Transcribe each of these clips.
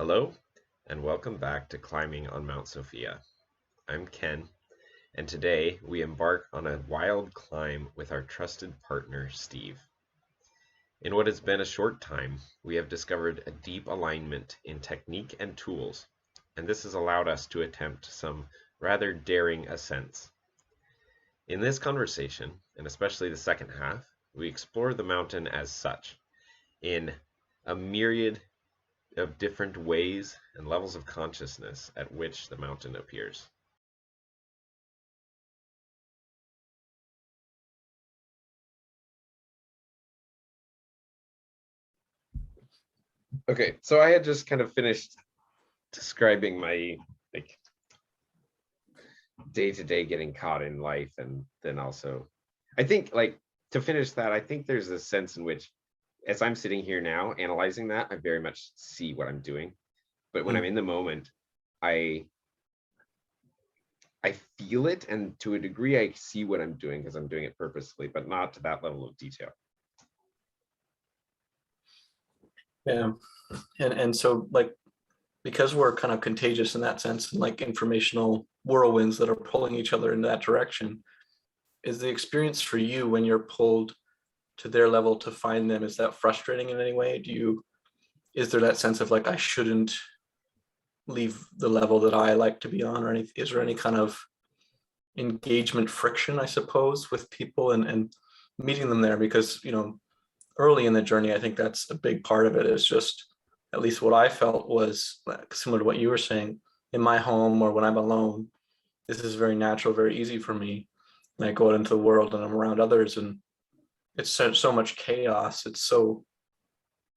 Hello, and welcome back to Climbing on Mount Sophia. I'm Ken, and today we embark on a wild climb with our trusted partner, Steve. In what has been a short time, we have discovered a deep alignment in technique and tools, and this has allowed us to attempt some rather daring ascents. In this conversation, and especially the second half, we explore the mountain as such, in a myriad of different ways and levels of consciousness at which the mountain appears. Okay, so I had just kind of finished describing my like day-to-day getting caught in life, and then also I think to finish that, I think there's a sense in which as I'm sitting here now analyzing that, I very much see what I'm doing. But when I'm in the moment, I feel it, and to a degree I see what I'm doing because I'm doing it purposefully, but not to that level of detail. Yeah, and so because we're kind of contagious in that sense, and like informational whirlwinds that are pulling each other in that direction, is the experience for you when you're pulled to their level to find them, is that frustrating in any way? Is there that sense of like, I shouldn't leave the level that I like to be on, or is there any kind of engagement friction, I suppose, with people and meeting them there? Because early in the journey, I think that's a big part of it. Is just, at least what I felt was similar to what you were saying. In my home or when I'm alone, this is very natural, very easy for me. And I go out into the world and I'm around others, and it's so much chaos. It's so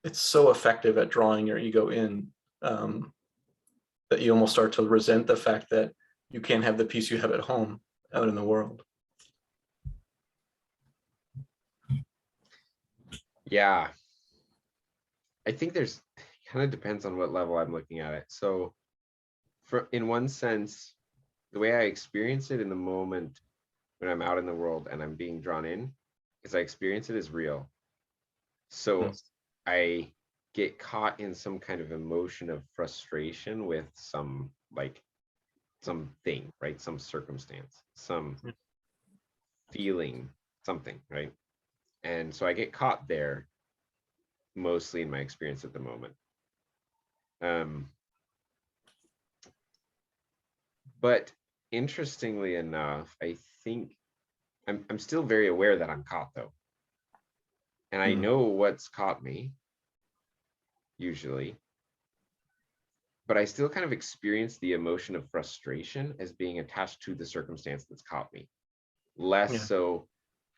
effective at drawing your ego in, that you almost start to resent the fact that you can't have the peace you have at home out in the world. Yeah, I think there's kind of depends on what level I'm looking at it. So in one sense, the way I experience it in the moment when I'm out in the world and I'm being drawn in is I experience it as real. So I get caught in some kind of emotion of frustration with something, right? Some circumstance, some feeling, something, right? And so I get caught there mostly in my experience at the moment. But interestingly enough, I think I'm still very aware that I'm caught though. And I know what's caught me, usually. But I still kind of experience the emotion of frustration as being attached to the circumstance that's caught me. Less so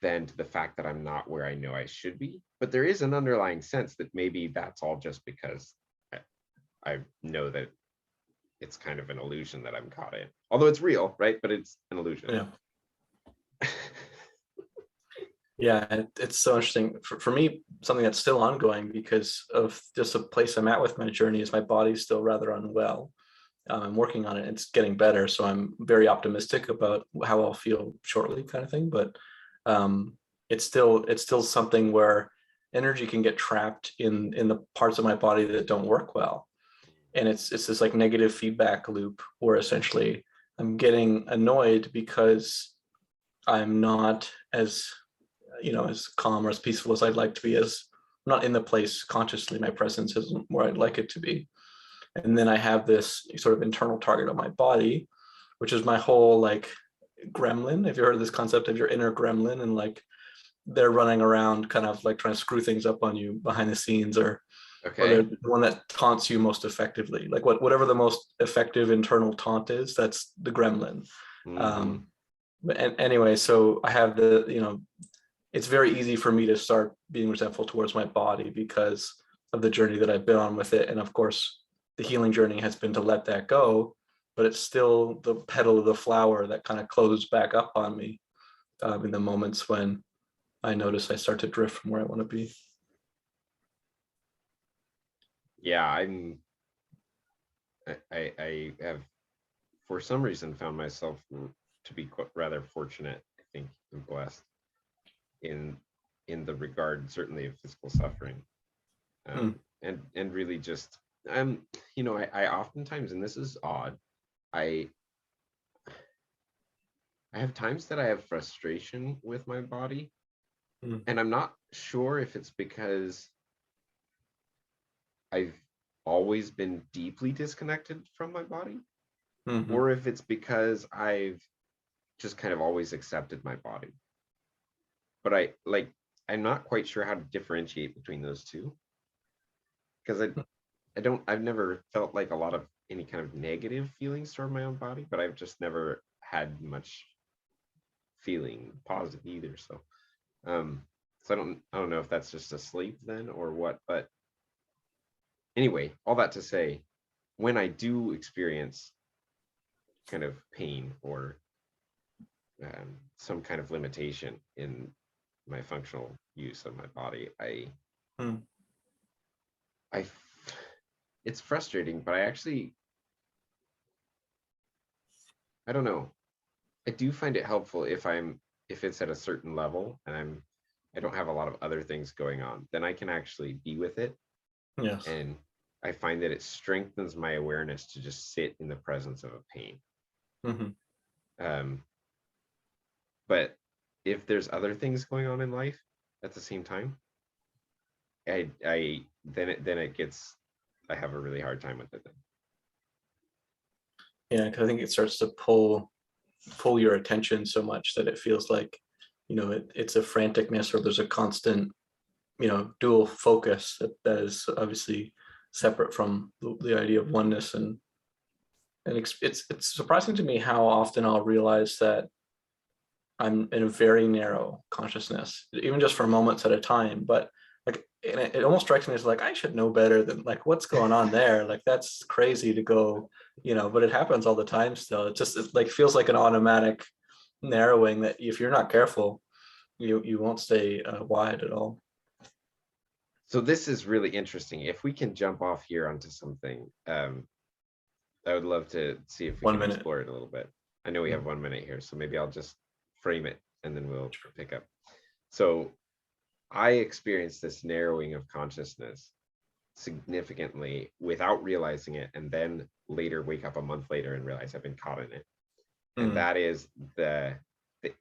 than to the fact that I'm not where I know I should be. But there is an underlying sense that maybe that's all just because I know that it's kind of an illusion that I'm caught in. Although it's real, right? But it's an illusion. Yeah. Yeah, it's so interesting. For me, something that's still ongoing because of just the place I'm at with my journey is my body's still rather unwell. I'm working on it. It's getting better. So I'm very optimistic about how I'll feel shortly, kind of thing. But it's still something where energy can get trapped in the parts of my body that don't work well. And it's this like negative feedback loop where essentially I'm getting annoyed because I'm not as as calm or as peaceful as I'd like to be, as I'm not in the place consciously. My presence isn't where I'd like it to be. And then I have this sort of internal target on my body, which is my whole like gremlin. Have you heard of this concept of your inner gremlin? And like they're running around kind of like trying to screw things up on you behind the scenes, or they're the one that taunts you most effectively. Like whatever the most effective internal taunt is, that's the gremlin. And anyway, so I have it's very easy for me to start being resentful towards my body because of the journey that I've been on with it. And of course, the healing journey has been to let that go, but it's still the petal of the flower that kind of closes back up on me in the moments when I notice I start to drift from where I want to be. Yeah, I have, for some reason, found myself to be rather fortunate, I think, and blessed in the regard, certainly, of physical suffering, and really just I oftentimes, and this is odd, I I have times that I have frustration with my body, Mm. and I'm not sure if it's because I've always been deeply disconnected from my body, Hmm. or if it's because I've just kind of always accepted my body. But I'm not quite sure how to differentiate between those two, because I've never felt like a lot of any kind of negative feelings toward my own body, but I've just never had much feeling positive either. Um, so I don't know if that's just a sleep then or what, but anyway, all that to say, when I do experience kind of pain or some kind of limitation in my functional use of my body, Mm. I, it's frustrating, but I don't know. I do find it helpful if it's at a certain level and I don't have a lot of other things going on, then I can actually be with it. Yes. And I find that it strengthens my awareness to just sit in the presence of a pain. Hmm. Um, but if there's other things going on in life at the same time, I then it gets I have a really hard time with it then. Yeah, because I think it starts to pull your attention so much that it feels like, it's a franticness, or there's a constant, dual focus that is obviously separate from the idea of oneness. And it's surprising to me how often I'll realize that I'm in a very narrow consciousness, even just for moments at a time. But like, and it almost strikes me as like I should know better than, like, what's going on there. Like, that's crazy to go, but it happens all the time still. It like feels like an automatic narrowing that if you're not careful, you won't stay wide at all. So this is really interesting. If we can jump off here onto something, I would love to see if we One can minute. explore it a little bit. I know we Mm. have 1 minute here, so maybe I'll just frame it and then we'll pick up. So I experienced this narrowing of consciousness significantly without realizing it, and then later wake up a month later and realize I've been caught in it. And Mm. that is the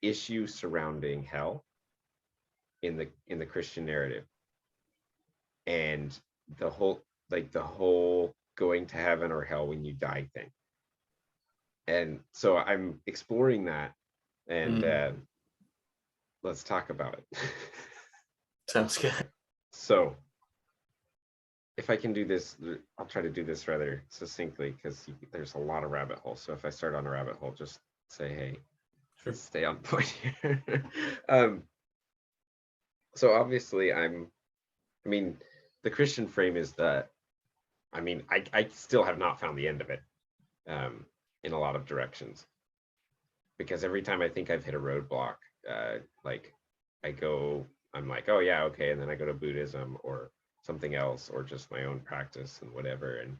issue surrounding hell in the Christian narrative, and the whole going to heaven or hell when you die thing. And so I'm exploring that, and Mm. let's talk about it. Sounds good. So if I can do this, I'll try to do this rather succinctly because there's a lot of rabbit holes. So if I start on a rabbit hole, just say, hey, Sure. let's stay on point here. um, so obviously I mean, the Christian frame is that, I still have not found the end of it um, in a lot of directions, because every time I think I've hit a roadblock, like I'm like, oh yeah, okay. And then I go to Buddhism or something else, or just my own practice and whatever. And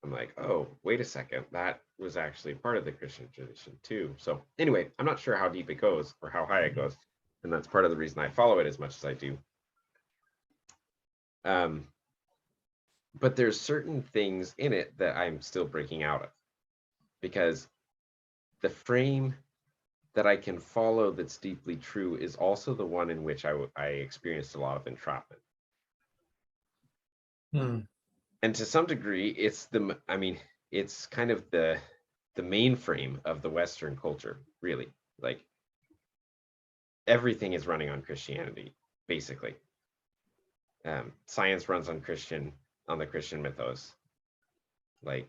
I'm like, oh, wait a second, that was actually part of the Christian tradition too. So anyway, I'm not sure how deep it goes or how high it goes. And that's part of the reason I follow it as much as I do. Um, but there's certain things in it that I'm still breaking out of, because the frame that I can follow that's deeply true is also the one in which I experienced a lot of entrapment. Mm. And to some degree, it's kind of the mainframe of the Western culture, really. Like everything is running on Christianity, basically. Science runs on the Christian mythos. Like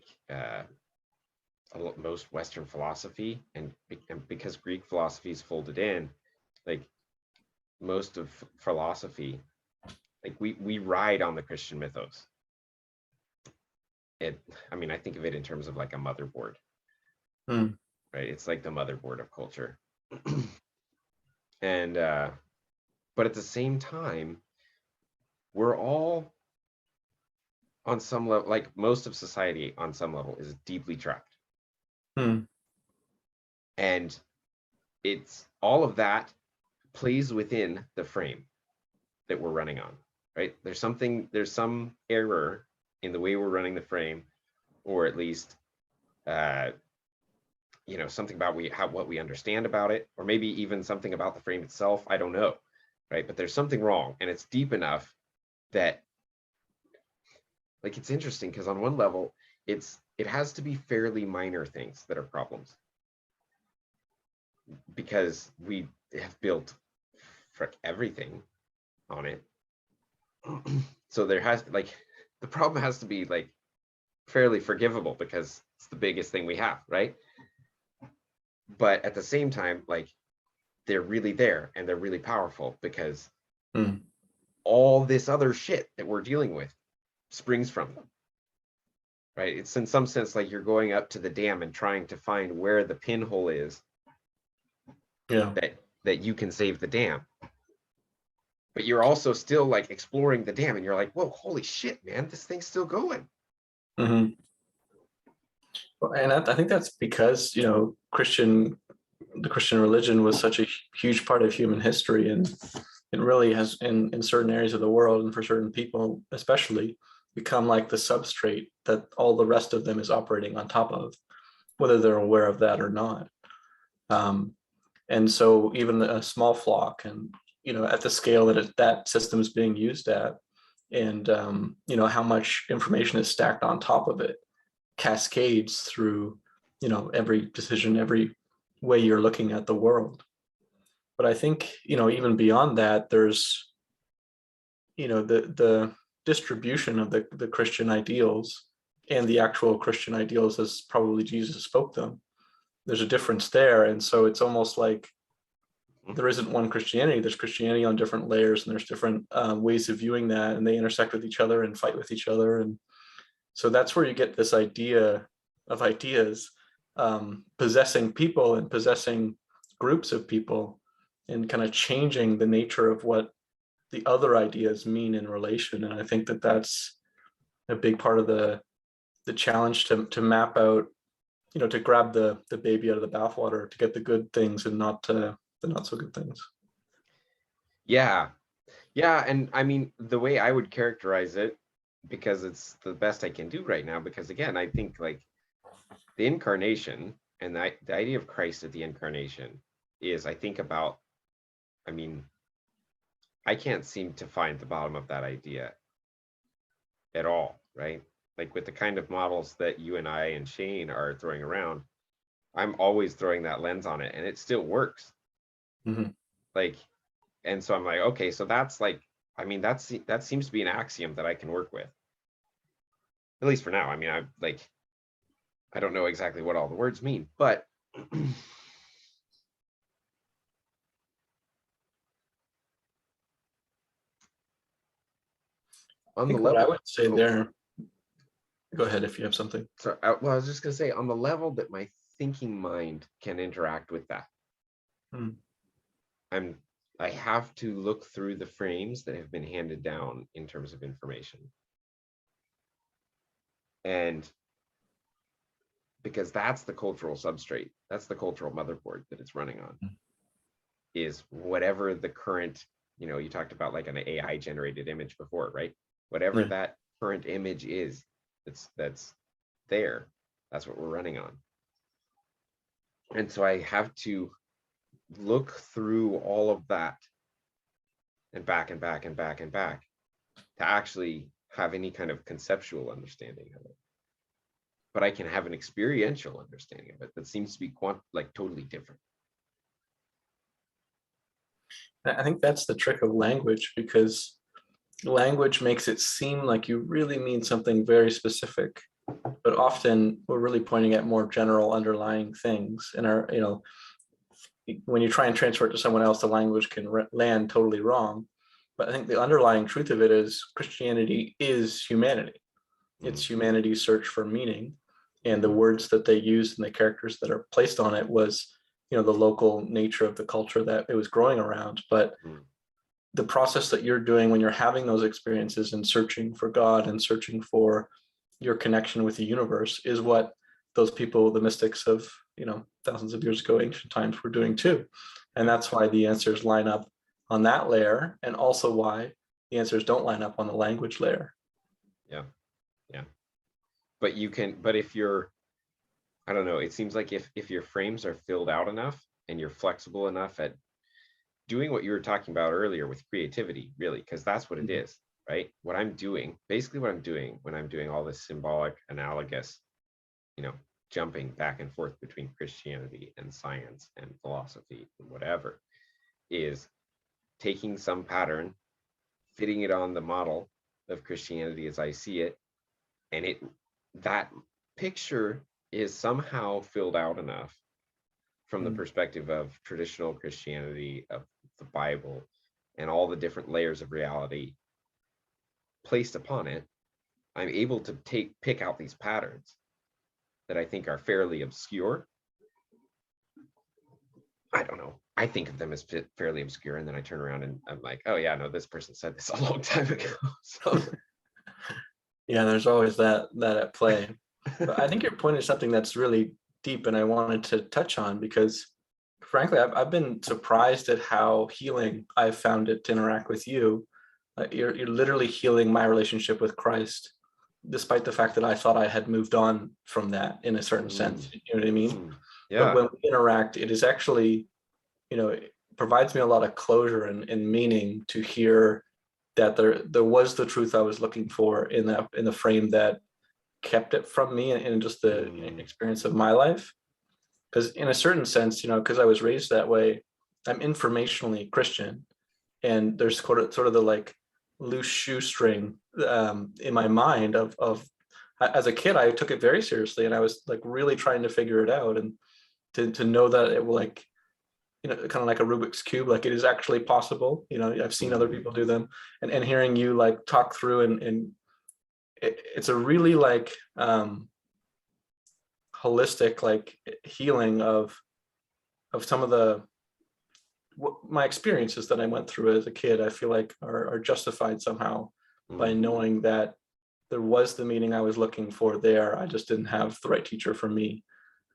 most Western philosophy, and because Greek philosophy is folded in, like most of philosophy, like we ride on the Christian mythos. I think of it in terms of like a motherboard, Mm. right? It's like the motherboard of culture. And but at the same time, we're all on some level, like most of society on some level is deeply trapped. Mm. And it's all of that plays within the frame that we're running on, right? There's some error in the way we're running the frame, or at least something about what we understand about it, or maybe even something about the frame itself. I don't know, right? But there's something wrong, and it's deep enough that, like, it's interesting because on one level, it has to be fairly minor things that are problems, because we have built everything on it. So there has, like, the problem has to be like fairly forgivable because it's the biggest thing we have, right? But at the same time, like, they're really there and they're really powerful because all this other shit that we're dealing with springs from them, right? It's in some sense like you're going up to the dam and trying to find where the pinhole is, that you can save the dam. But you're also still like exploring the dam, and you're like, whoa, holy shit, man, this thing's still going. And I think that's because, the Christian religion was such a huge part of human history, and it really has, in certain areas of the world, and for certain people especially, become like the substrate that all the rest of them is operating on top of, whether they're aware of that or not. And so even a small flock, and at the scale that system is being used at, and how much information is stacked on top of it, cascades through every decision, every way you're looking at the world. But I think even beyond that, there's the distribution of the Christian ideals, and the actual Christian ideals as probably Jesus spoke them. There's a difference there. And so it's almost like there isn't one Christianity. There's Christianity on different layers, and there's different ways of viewing that, and they intersect with each other and fight with each other. And so that's where you get this idea of ideas possessing people and possessing groups of people, and kind of changing the nature of what the other ideas mean in relation. And I think that that's a big part of the challenge to map out, to grab the baby out of the bathwater, to get the good things and not the not so good things. Yeah. And I mean, the way I would characterize it, because it's the best I can do right now, because again, I think like the incarnation and the idea of Christ at the incarnation is, I think about, I mean, I can't seem to find the bottom of that idea at all, right? Like with the kind of models that you and I and Shane are throwing around, I'm always throwing that lens on it, and it still works. Like, and so I'm like, okay, so that's like, I mean, that seems to be an axiom that I can work with, at least for now. I mean, I don't know exactly what all the words mean, but on the level, what I would say there, go ahead if you have something. So, well, I was just gonna say, on the level that my thinking mind can interact with that, I have to look through the frames that have been handed down in terms of information, and because that's the cultural substrate, that's the cultural motherboard that it's running on, is whatever the current, you talked about like an AI generated image before, right? Whatever that current image is, that's there, that's what we're running on. And so I have to look through all of that and back and back and back and back to actually have any kind of conceptual understanding of it. But I can have an experiential understanding of it that seems to be like totally different. I think that's the trick of language, because language makes it seem like you really mean something very specific, but often we're really pointing at more general underlying things. And when you try and transfer it to someone else, the language can land totally wrong. But I think the underlying truth of it is Christianity is humanity. It's humanity's search for meaning, and the words that they used and the characters that are placed on it was, the local nature of the culture that it was growing around. But the process that you're doing when you're having those experiences and searching for God and searching for your connection with the universe is what those people, the mystics of, thousands of years ago, ancient times, were doing too. And that's why the answers line up on that layer, and also why the answers don't line up on the language layer. Yeah. but if you're, I don't know, it seems like if your frames are filled out enough and you're flexible enough at doing what you were talking about earlier with creativity, really, because that's what it is, right? What I'm doing, basically what I'm doing when I'm doing all this symbolic, analogous, jumping back and forth between Christianity and science and philosophy and whatever, is taking some pattern, fitting it on the model of Christianity as I see it, and that picture is somehow filled out enough from the perspective of traditional Christianity, of the Bible, and all the different layers of reality placed upon it. I'm able to pick out these patterns that I think are fairly obscure. I don't know. I think of them as fairly obscure, and then I turn around and I'm like, oh yeah, no, this person said this a long time ago. So Yeah, there's always that at play. But I think your point is something that's really deep, and I wanted to touch on because, frankly, I've been surprised at how healing I've found it to interact with you. You're literally healing my relationship with Christ, despite the fact that I thought I had moved on from that in a certain sense. You know what I mean? Yeah. But when we interact, it is actually, it provides me a lot of closure and meaning to hear that there was the truth I was looking for in the frame that kept it from me and just the experience of my life. Because in a certain sense, because I was raised that way, I'm informationally Christian, and there's sort of the like loose shoestring in my mind of as a kid, I took it very seriously, and I was like really trying to figure it out, and to know that it will like, kind of like a Rubik's Cube, like it is actually possible. I've seen other people do them, and hearing you like talk through and it's a really like holistic like healing of some of my experiences that I went through as a kid. I feel like are justified somehow by knowing that there was the meaning I was looking for there. I just didn't have the right teacher for me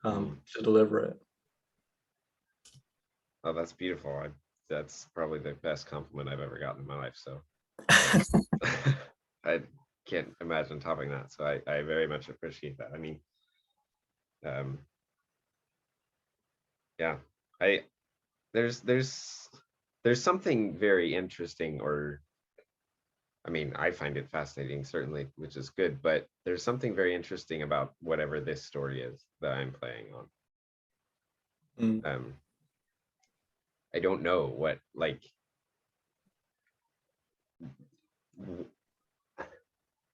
to deliver it. Oh, that's beautiful. That's probably the best compliment I've ever gotten in my life. So I can't imagine topping that. So I very much appreciate that. I mean, yeah, there's something very interesting, or I mean, I find it fascinating, certainly, which is good, but there's something very interesting about whatever this story is that I'm playing on. I don't know what, like,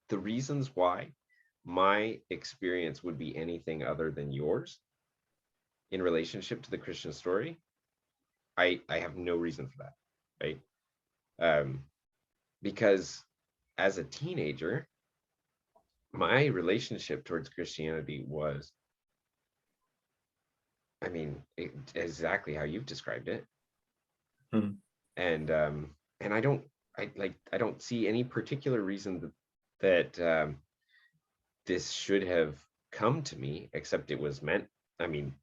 the reasons why my experience would be anything other than yours in relationship to the Christian story. I have no reason for that, right? Because as a teenager, my relationship towards Christianity was, I mean, exactly how you've described it. And I don't see any particular reason that this should have come to me, except it was meant. I mean,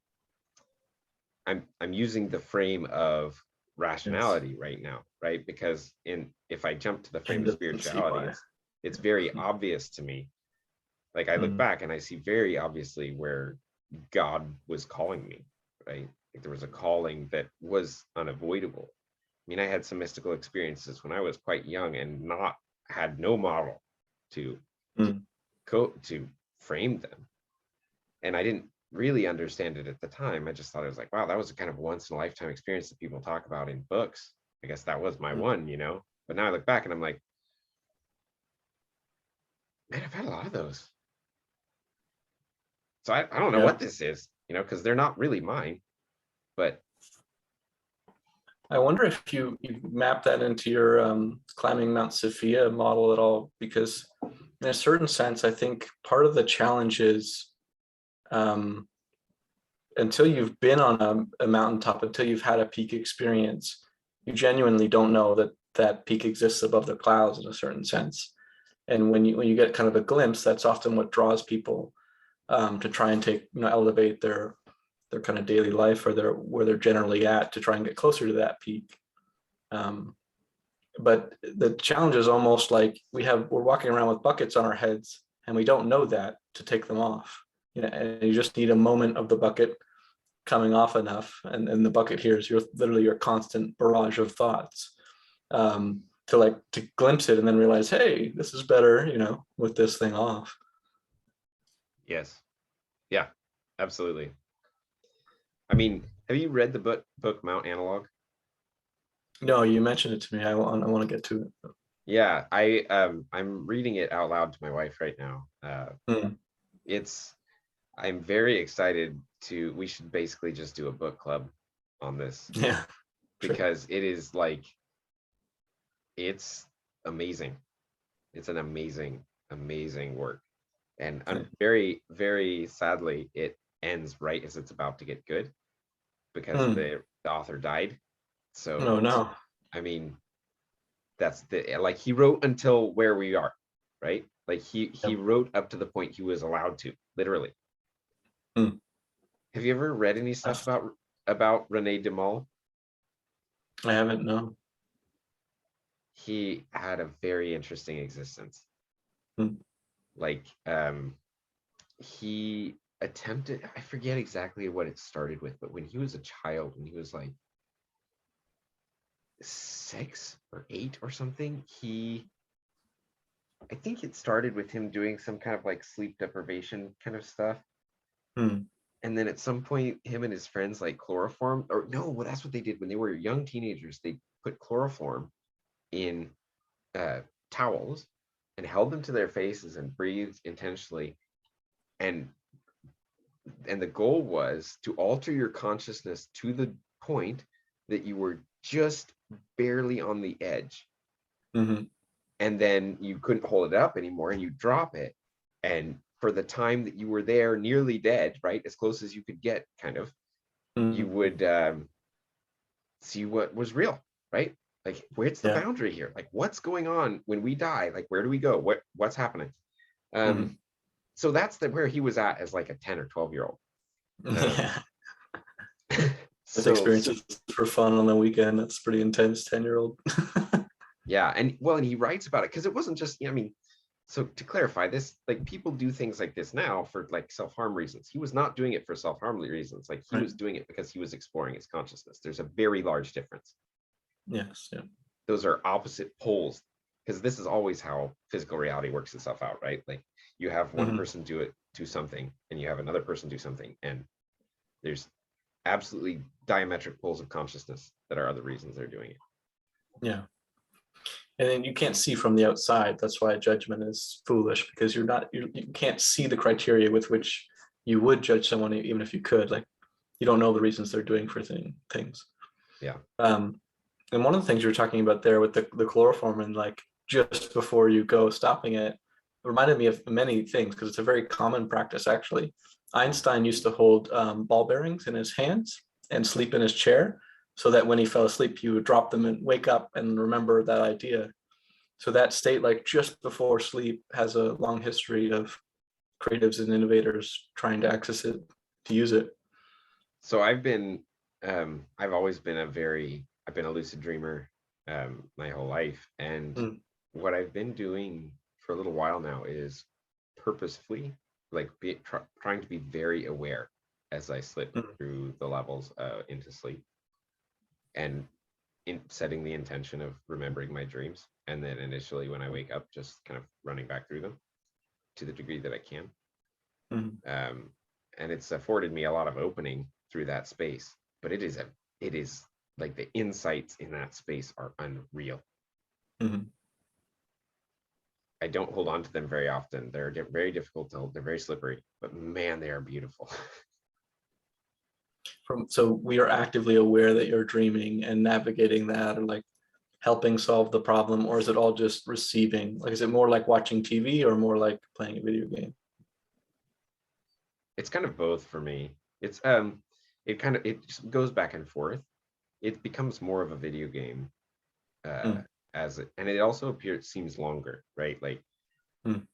I'm using the frame of rationality right now, right? Because if I jump to the frame of spirituality, it's very obvious to me. Like I look back and I see very obviously where God was calling me, right? Like there was a calling that was unavoidable. I mean, I had some mystical experiences when I was quite young and had no model to frame them. And I didn't really understand it at the time. I just thought it was like, wow, that was a kind of once in a lifetime experience that people talk about in books. I guess that was my one, But now I look back and I'm like, man, I've had a lot of those. So I don't know what this is, because they're not really mine. But I wonder if you map that into your climbing Mount Sophia model at all, because in a certain sense, I think part of the challenge is until you've been on a mountaintop, until you've had a peak experience, you genuinely don't know that peak exists above the clouds in a certain sense. And when you get kind of a glimpse, that's often what draws people to try and elevate their kind of daily life or where they're generally at to try and get closer to that peak. But the challenge is almost like we're walking around with buckets on our heads and we don't know that to take them off. And you just need a moment of the bucket coming off enough, and the bucket here is literally your constant barrage of thoughts, to glimpse it and then realize, hey, this is better, with this thing off. Yes. Yeah, absolutely. I mean, have you read the book Mount Analog? No, you mentioned it to me. I want to get to it. Yeah, I'm reading it out loud to my wife right now. Hmm. I'm very excited we should basically just do a book club on this, Yeah, sure. because it's amazing. It's an amazing work. And Yeah. very, very sadly, it ends right as it's about to get good, because Hmm. the author died. So, No, no. I mean, that's like, he wrote until where we are, right? Like, he Yep. wrote up to the point he was allowed to, literally. Hmm. Have you ever read any stuff about Rene Demol? I haven't. No. He had a very interesting existence. Hmm. Like, he attempted, I forget exactly what it started with, but when he was a child, when he was like 6 or 8 or something, I think it started with him doing some kind of like sleep deprivation kind of stuff. Hmm. And then at some point, him and his friends like chloroform, or no, well, that's what they did when they were young teenagers. They put chloroform in towels and held them to their faces and breathed intentionally. And the goal was to alter your consciousness to the point that you were just barely on the edge. Mm-hmm. And then you couldn't hold it up anymore, and you drop it. And for the time that you were there, nearly dead, right, as close as you could get, kind of, you Mm-hmm. would see what was real, right? Like, where's the Yeah. boundary here? Like, what's going on when we die? Like, where do we go? What's happening? Mm-hmm. So that's where he was at as like a 10 or 12-year-old. Yeah. With So experiences for fun on the weekend. That's pretty intense. 10-year-old. yeah, and he writes about it because it wasn't just, I mean, so to clarify this, like, people do things like this now for like self-harm reasons. He was not doing it for self-harm reasons. Like, he Right. was doing it because he was exploring his consciousness. There's a very large difference. Yes. Yeah. Those are opposite poles, because this is always how physical reality works itself out, right? Like, you have one Mm-hmm. person do something, and you have another person do something, and there's absolutely diametric poles of consciousness that are other reasons they're doing it. Yeah. And then you can't see from the outside. That's why judgment is foolish, because you can't see the criteria with which you would judge someone, even if you could. Like, you don't know the reasons they're doing for things. Yeah. And one of the things you were talking about there with the chloroform, and like just before you go stopping it, reminded me of many things, because it's a very common practice actually. Einstein used to hold ball bearings in his hands and sleep in his chair, so that when he fell asleep, he would drop them and wake up and remember that idea. So that state, like just before sleep, has a long history of creatives and innovators trying to access it, to use it. So I've always been I've been a lucid dreamer my whole life. And Mm. what I've been doing for a little while now is purposefully, like, trying to be very aware as I slip Mm. through the levels into sleep, and in setting the intention of remembering my dreams, and then initially when I wake up, just kind of running back through them to the degree that I can. Mm. um, and it's afforded me a lot of opening through that space. But it is like, the insights in that space are unreal. Mm. I don't hold on to them very often. They're very difficult to hold. They're very slippery, but man, they are beautiful. So we are actively aware that you're dreaming and navigating that, or like helping solve the problem, or is it all just receiving? Like, is it more like watching TV or more like playing a video game? It's kind of both for me. It just goes back and forth. It becomes more of a video game uh Mm. and it also seems longer, right? Like, Mm.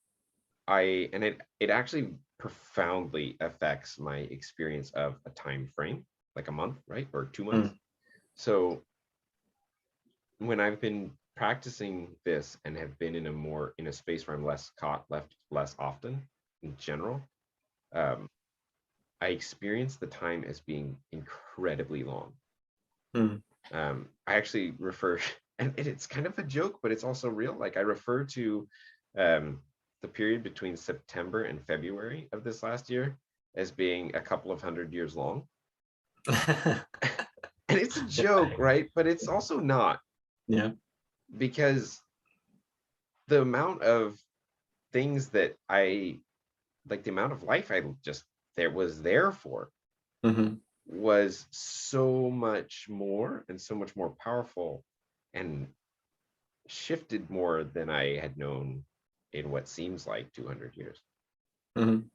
it actually profoundly affects my experience of a time frame, like a month, right, or 2 months. Mm. So when I've been practicing this and have been in a space where I'm less caught left less often in general, um, I experience the time as being incredibly long. Mm. I actually refer, and it's kind of a joke, but it's also real. Like I refer to the period between September and February of this last year as being a couple of 100 years long. And it's a joke, right? But it's also not. Yeah. Because the amount of things that I like, the amount of life I just there for Mm-hmm. was so much more and so much more powerful and shifted more than I had known in what seems like 200 years. Mm-hmm.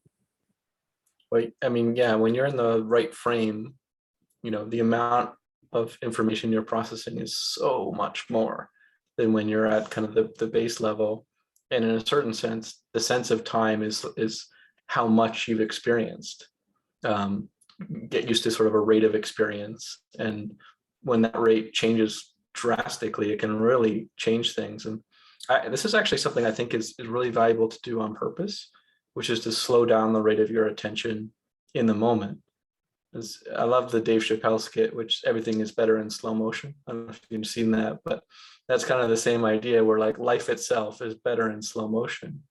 Well, I mean, yeah, when you're in the right frame, the amount of information you're processing is so much more than when you're at kind of the base level. And in a certain sense, the sense of time is how much you've experienced. Um, get used to sort of a rate of experience. And when that rate changes drastically, it can really change things. And this is actually something I think is really valuable to do on purpose, which is to slow down the rate of your attention in the moment. I love the Dave Chappelle skit, which everything is better in slow motion. I don't know if you've seen that, but that's kind of the same idea where like life itself is better in slow motion.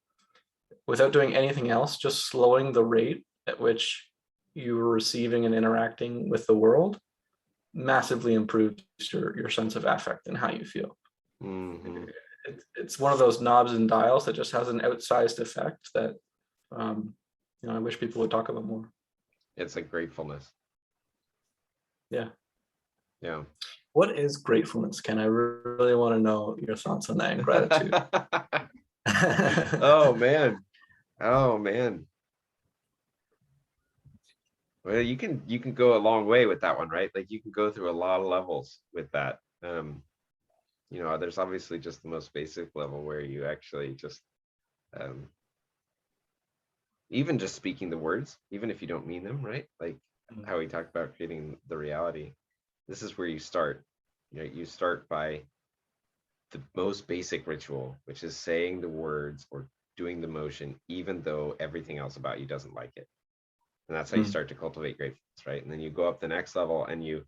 Without doing anything else, just slowing the rate at which you're receiving and interacting with the world massively improves your sense of affect and how you feel. Mm-hmm. It's one of those knobs and dials that just has an outsized effect that I wish people would talk about more. It's like gratefulness. Yeah. Yeah. What is gratefulness, Ken? I really want to know your thoughts on that and gratitude. Oh man. Oh man. Well, you can go a long way with that one, right? Like you can go through a lot of levels with that. There's obviously just the most basic level where you actually just um, even just speaking the words, even if you don't mean them, right? Like how we talked about creating the reality. This is where you start. You start by the most basic ritual, which is saying the words or doing the motion, even though everything else about you doesn't like it. And that's how you start to cultivate gratefulness, right? And then you go up the next level and you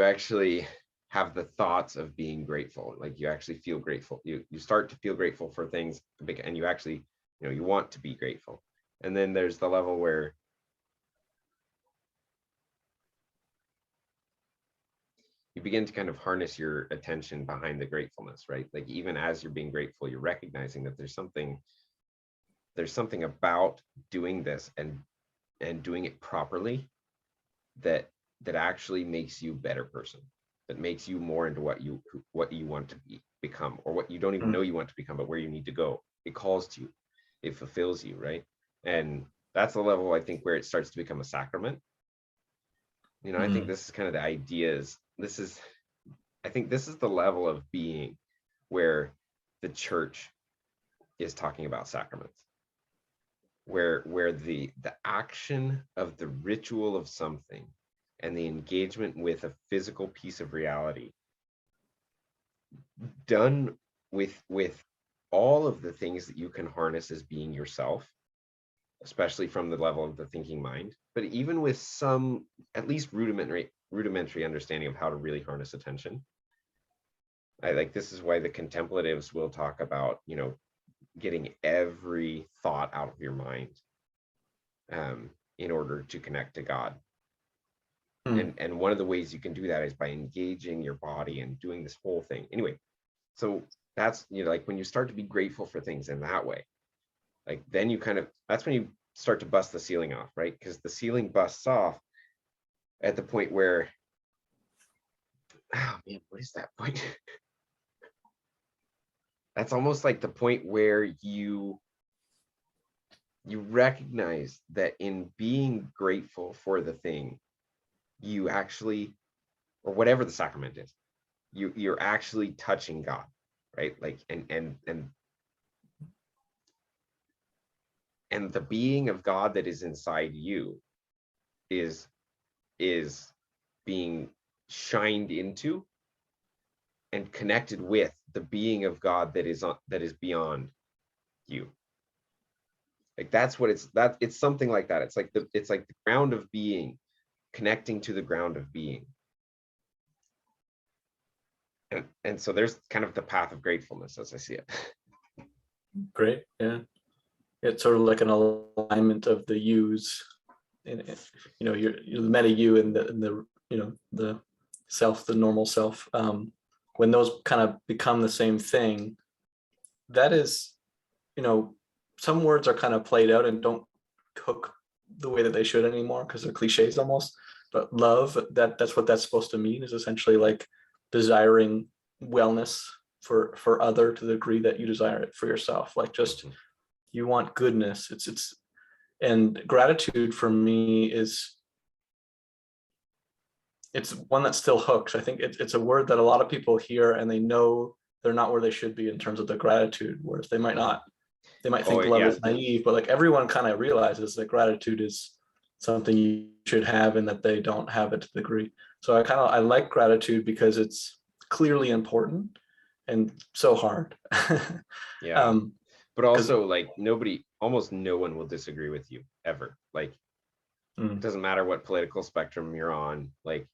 actually have the thoughts of being grateful. Like you actually feel grateful. You start to feel grateful for things, and you actually, you want to be grateful. And then there's the level where you begin to kind of harness your attention behind the gratefulness, right? Like even as you're being grateful, you're recognizing that there's something about doing this and doing it properly that actually makes you a better person, that makes you more into what you want to become, or what you don't even know you want to become, but where you need to go. It calls to you, it fulfills you, right? And that's the level, I think, where it starts to become a sacrament. I think this is kind of the ideas. I think this is the level of being where the church is talking about sacraments, where the action of the ritual of something and the engagement with a physical piece of reality done with all of the things that you can harness as being yourself, especially from the level of the thinking mind, but even with some at least rudimentary understanding of how to really harness attention. I like, this is why the contemplatives will talk about getting every thought out of your mind in order to connect to God. And one of the ways you can do that is by engaging your body and doing this whole thing. Anyway, so that's, like when you start to be grateful for things in that way, like then that's when you start to bust the ceiling off, right? Because the ceiling busts off at the point where, oh man, what is that point? That's almost like the point where you recognize that in being grateful for the thing, you actually, or whatever the sacrament is, you're actually touching God, right? Like and the being of God that is inside you is being shined into and connected with the being of God that is beyond you. Like that's what it's something like that. It's like the ground of being connecting to the ground of being. And so there's kind of the path of gratefulness as I see it. Great. Yeah. It's sort of like an alignment of the yous, and you're the meta you and the the self, the normal self. When those kind of become the same thing, that is, some words are kind of played out and don't hook the way that they should anymore because they're cliches almost. But love, that's what that's supposed to mean, is essentially like desiring wellness for other to the degree that you desire it for yourself. Like just you want goodness. It's and gratitude for me it's one that still hooks. I think it's a word that a lot of people hear and they know they're not where they should be in terms of the gratitude, whereas they might not. They might think love is naive, but like everyone kind of realizes that gratitude is something you should have and that they don't have it to the degree. So I like gratitude because it's clearly important and so hard. Yeah. But also like almost no one will disagree with you ever. Like it doesn't matter what political spectrum you're on. Like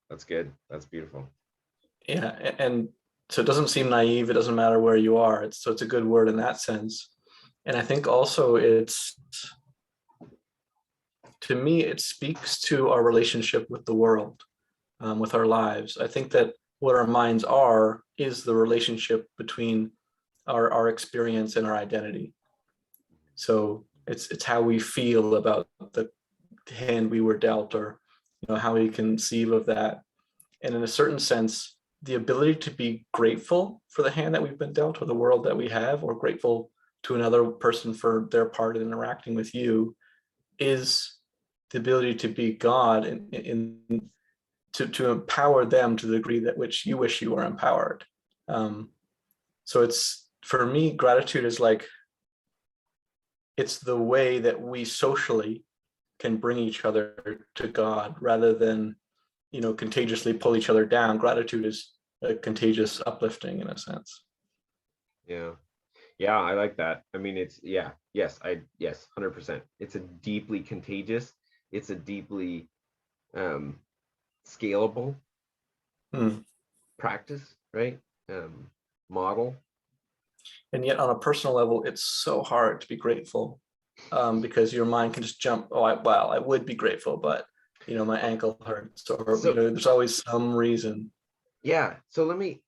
that's good. That's beautiful. Yeah. And so it doesn't seem naive. It doesn't matter where you are. It's a good word in that sense. And I think also to me, it speaks to our relationship with the world, with our lives. I think that what our minds are is the relationship between our experience and our identity. So it's how we feel about the hand we were dealt, or how we conceive of that. And in a certain sense, the ability to be grateful for the hand that we've been dealt, or the world that we have, or grateful to another person for their part in interacting with you, is the ability to be God and to empower them to the degree that which you wish you were empowered. So it's, for me, gratitude is like, it's the way that we socially can bring each other to God rather than, contagiously pull each other down. Gratitude is a contagious uplifting in a sense. Yeah. Yeah, I like that. I mean, yes, 100%. It's a deeply contagious, it's a deeply scalable practice, right? Model. And yet on a personal level, it's so hard to be grateful, because your mind can just jump, I would be grateful, but my ankle hurts, or there's always some reason. Yeah. So let me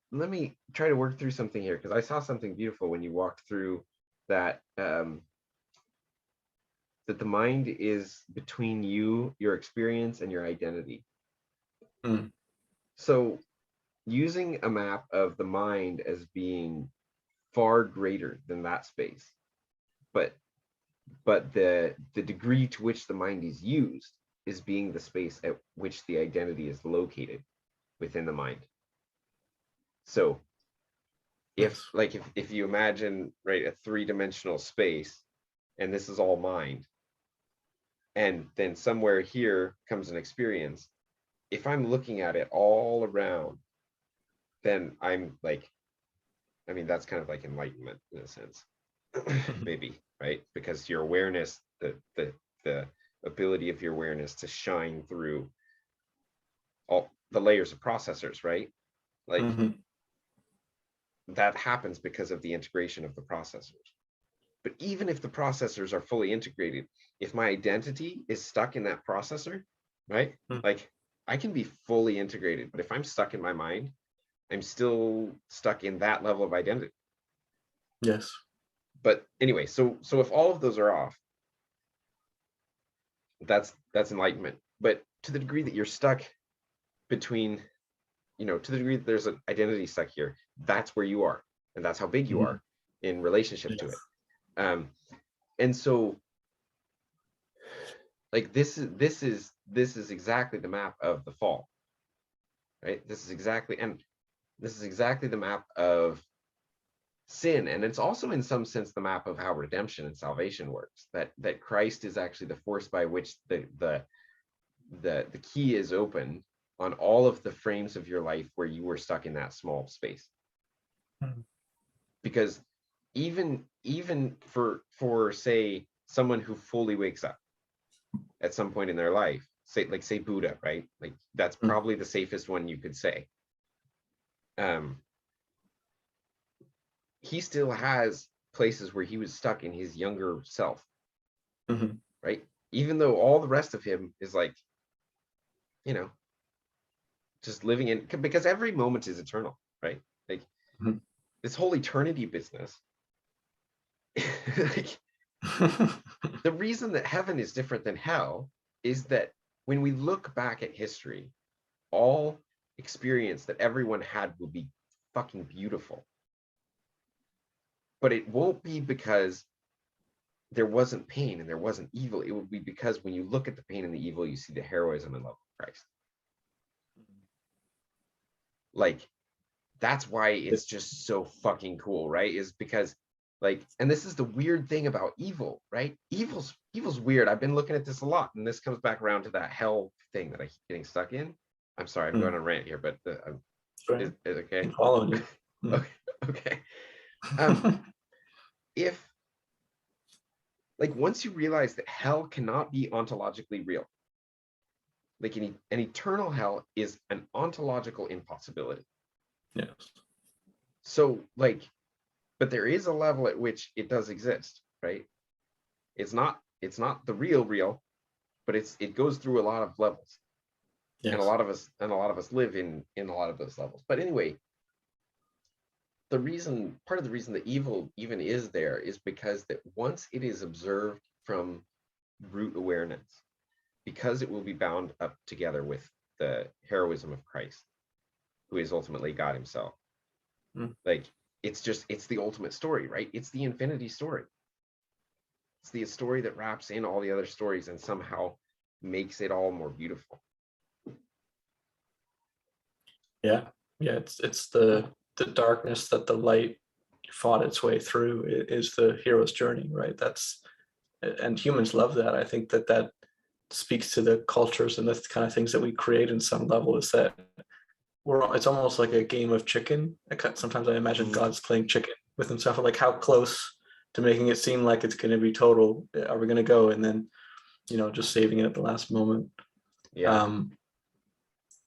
try to work through something here, because I saw something beautiful when you walked through that that the mind is between you, your experience, and your identity. So using a map of the mind as being far greater than that space, but the degree to which the mind is used is being the space at which the identity is located within the mind. So if you imagine, right, a three-dimensional space, and this is all mind, and then somewhere here comes an experience, if I'm looking at it all around, then I'm like, I mean, that's kind of like enlightenment in a sense, maybe, right? Because your awareness, the ability of your awareness to shine through all the layers of processors, right? Like that happens because of the integration of the processors. But even if the processors are fully integrated, if my identity is stuck in that processor, right? Like I can be fully integrated, but if I'm stuck in my mind, I'm still stuck in that level of identity. Yes. But anyway, so if all of those are off, that's enlightenment. But to the degree that you're stuck between, to the degree that there's an identity stuck here, that's where you are, and that's how big you are in relationship to it. And so like this is exactly the map of the fall, right? This is exactly the map of sin, and it's also in some sense the map of how redemption and salvation works, that Christ is actually the force by which the key is open, on all of the frames of your life where you were stuck in that small space. Mhm. Because even for say someone who fully wakes up at some point in their life, say Buddha, right? Like that's probably the safest one you could say. He still has places where he was stuck in his younger self, Mhm. right? Even though all the rest of him is like, you know, just living in, because every moment is eternal, right? Like Mhm. this whole eternity business. Like, the reason that heaven is different than hell is that when we look back at history, all experience that everyone had will be fucking beautiful. But it won't be because there wasn't pain and there wasn't evil. It will be because when you look at the pain and the evil, you see the heroism and love of Christ. Like, that's why it's just so fucking cool, right? Is because like, and this is the weird thing about evil, right? Evil's weird. I've been looking at this a lot, and this comes back around to that hell thing that I keep getting stuck in. I'm sorry, I'm going on a rant here, but is okay? Keep following you. Okay, okay. Um, if like once you realize that hell cannot be ontologically real, like an eternal hell is an ontological impossibility. Yes. So like, but there is a level at which it does exist, right? It's not the real, but it goes through a lot of levels. Yes. And a lot of us live in a lot of those levels. But anyway, part of the reason that evil even is there is because that once it is observed from root awareness, because it will be bound up together with the heroism of Christ, who is ultimately God himself. Like it's the ultimate story, right? It's the infinity story. It's the story that wraps in all the other stories and somehow makes it all more beautiful. Yeah. It's the darkness that the light fought its way through is the hero's journey, right? And humans love that. I think that speaks to the cultures and the kind of things that we create in some level, is that it's almost like a game of chicken. Sometimes I imagine God's playing chicken with himself, like how close to making it seem like it's going to be total are we going to go, and then just saving it at the last moment. Yeah.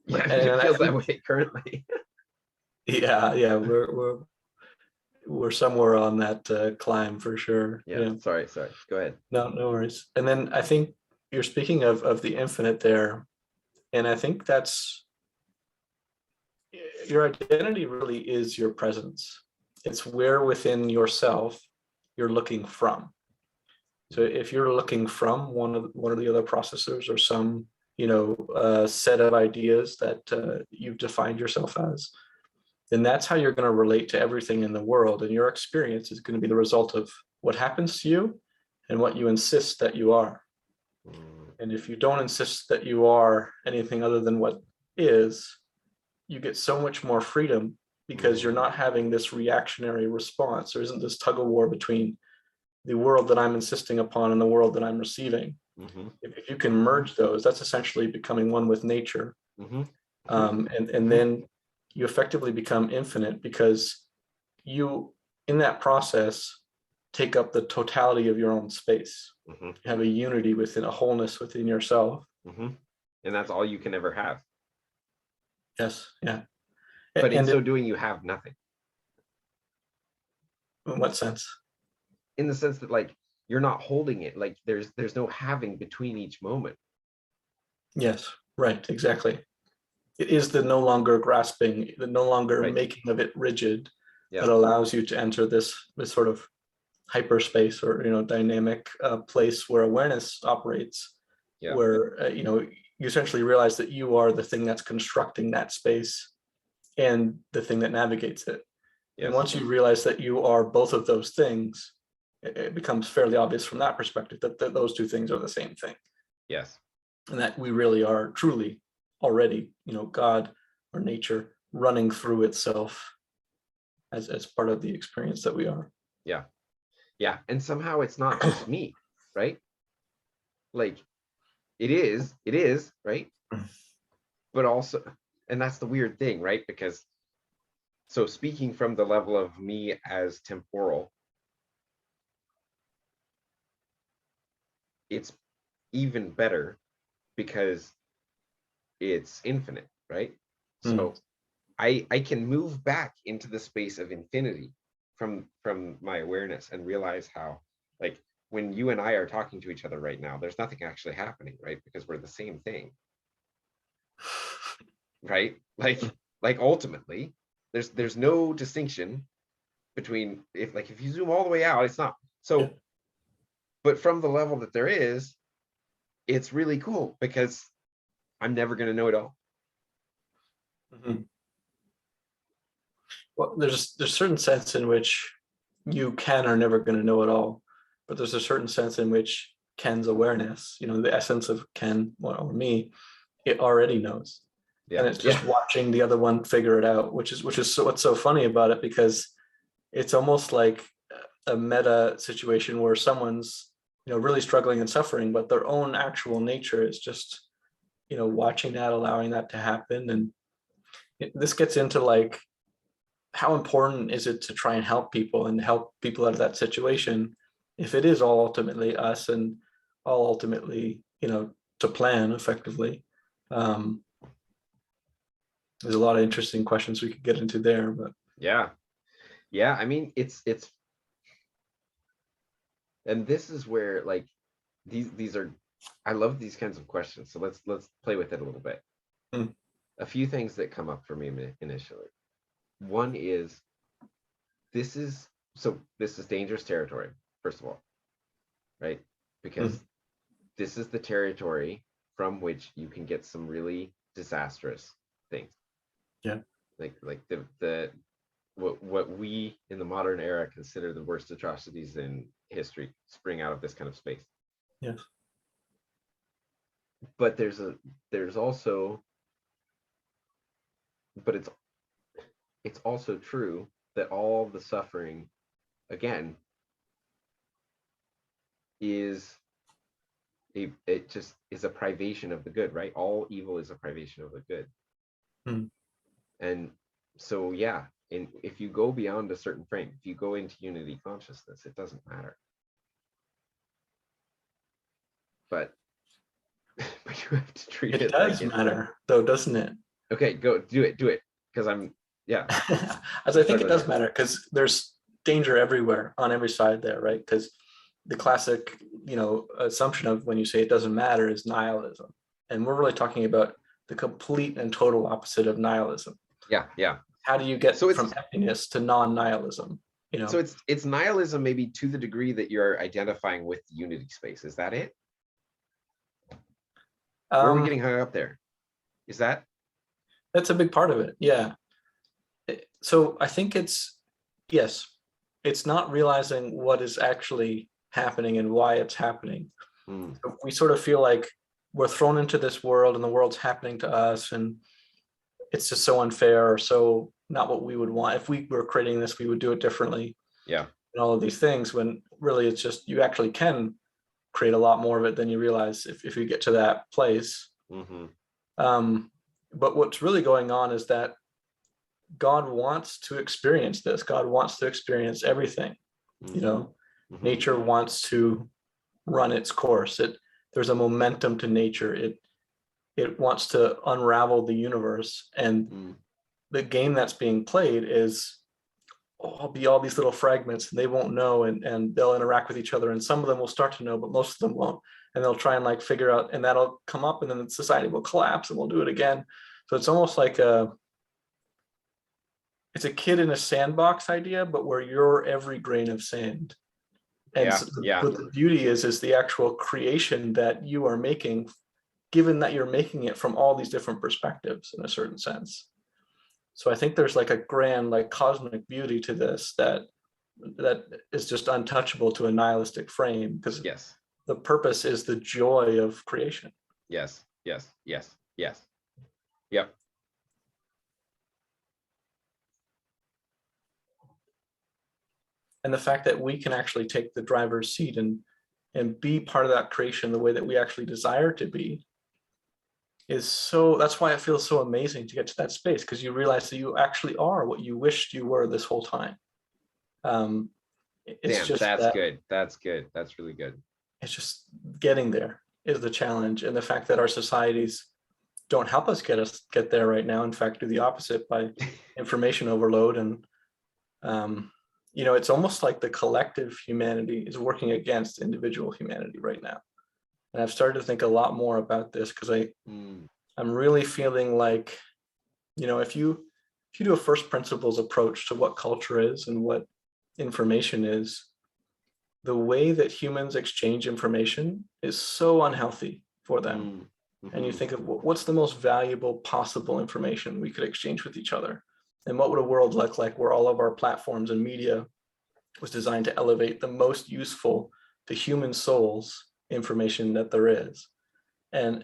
But It I feels that think, way currently. yeah, we're somewhere on that climb for sure. Yeah. Sorry. Go ahead. No worries. And then I think you're speaking of the infinite there, and I think that's your identity really is your presence. It's where within yourself you're looking from. So if you're looking from one of the other processors or some set of ideas that you've defined yourself as, then that's how you're going to relate to everything in the world. And your experience is going to be the result of what happens to you and what you insist that you are. And if you don't insist that you are anything other than what is, you get so much more freedom because you're not having this reactionary response. There isn't this tug of war between the world that I'm insisting upon and the world that I'm receiving. If you can merge those, that's essentially becoming one with nature. And then you effectively become infinite because you, in that process, take up the totality of your own space. You have a unity within, a wholeness within yourself. And that's all you can ever have. Yes, yeah. But in so doing, you have nothing. In what sense? In the sense that like you're not holding it, like there's no having between each moment. Yes, right, exactly. It is the no longer grasping, the no longer making of it rigid that allows you to enter this sort of hyperspace or dynamic place where awareness operates, where you essentially realize that you are the thing that's constructing that space and the thing that navigates it. And once you realize that you are both of those things, it becomes fairly obvious from that perspective that those two things are the same thing. Yes. And that we really are truly already, God or nature running through itself as part of the experience that we are. Yeah. And somehow it's not just me, right? Like it is, right? but also, and that's the weird thing, right? Because so speaking from the level of me as temporal, it's even better because it's infinite, right? Mm. So I can move back into the space of infinity from my awareness and realize how, like, when you and I are talking to each other right now, there's nothing actually happening, right? Because we're the same thing, right? Like ultimately, there's no distinction between, if you zoom all the way out, it's not. Yeah. So, but from the level that there is, it's really cool because I'm never going to know it all. Mhm. Well, there's certain sense in which you can are never going to know it all, but there's a certain sense in which Ken's awareness, the essence of Ken or me, it already knows, and Yeah, it's yeah, just watching the other one figure it out, which is so, what's so funny about it, because it's almost like a meta situation where someone's really struggling and suffering, but their own actual nature is just watching that, allowing that to happen. And this gets into like, how important is it to try and help people and help people out of that situation if it is all ultimately us and all ultimately to plan effectively. um, there's a lot of interesting questions we could get into there, but yeah, yeah. I mean, it's and this is where, like, these are, I love these kinds of questions. So let's play with it a little bit. mm, A few things that come up for me initially. One is, this is dangerous territory, first of all, right? mm, Because this is the territory from which you can get some really disastrous things. yeah, Like the what we in the modern era consider the worst atrocities in history spring out of this kind of space. yes, But there's also, but it's also true that all the suffering, again, is it just is a privation of the good, right? All evil is a privation of the good. mm, And so, yeah, and if you go beyond a certain frame, if you go into unity consciousness, it doesn't matter. But but you have to treat it it like does it's matter though, doesn't it? okay. Go do it because I'm, yeah, As I'm I think it struggling does here. matter, because there's danger everywhere on every side there, right? Because the classic, assumption of when you say it doesn't matter is nihilism. And we're really talking about the complete and total opposite of nihilism. Yeah, yeah. How do you So get it's from emptiness to non-nihilism? You so know, it's nihilism, maybe to the degree that you're identifying with the unity space. Is that it? Where are we um, getting hung up there? Is that that's a big part of it. Yeah. So I think yes, it's not realizing what is actually happening and why it's happening. mm, We sort of feel like we're thrown into this world and the world's happening to us, and it's just so unfair or so not what we would want. If we were creating this, we would do it differently, yeah. and all of these things, when really it's just you actually can create a lot more of it than you realize if you get to that place. Mm-hmm. um, but what's really going on is that God wants to experience this. God wants to experience everything. you Mm-hmm. know Mm-hmm. Nature wants to run its course. There's a momentum to nature. It wants to unravel the universe, and Mm, the game that's being played is all be all these little fragments, and they won't know, and they'll interact with each other, and some of them will start to know, but most of them won't, and they'll try and like figure out, and that'll come up, and then society will collapse and we'll do it again. So it's almost like it's a kid in a sandbox idea, but where you're every grain of sand. And yeah, so yeah. what the beauty is the actual creation that you are making, given that you're making it from all these different perspectives in a certain sense. So I think there's like a grand, like cosmic beauty to this that is just untouchable to a nihilistic frame, because Yes, the purpose is the joy of creation. yes, yes, yes, yes. Yep. And the fact that we can actually take the driver's seat and be part of that creation the way that we actually desire to be, is so, that's why it feels so amazing to get to that space, because you realize that you actually are what you wished you were this whole time. um, it's Damn, just that's that, good. That's good. That's really good. it's just getting there is the challenge, and the fact that our societies don't help us get there right now, in fact do the opposite by information overload. And it's almost like the collective humanity is working against individual humanity right now. And I've started to think a lot more about this, because Mm, I'm really feeling like, if you do a first principles approach to what culture is and what information is, the way that humans exchange information is so unhealthy for them. mm, And you mhm. think of what's the most valuable possible information we could exchange with each other, and what would a world look like where all of our platforms and media was designed to elevate the most useful to human souls information that there is. And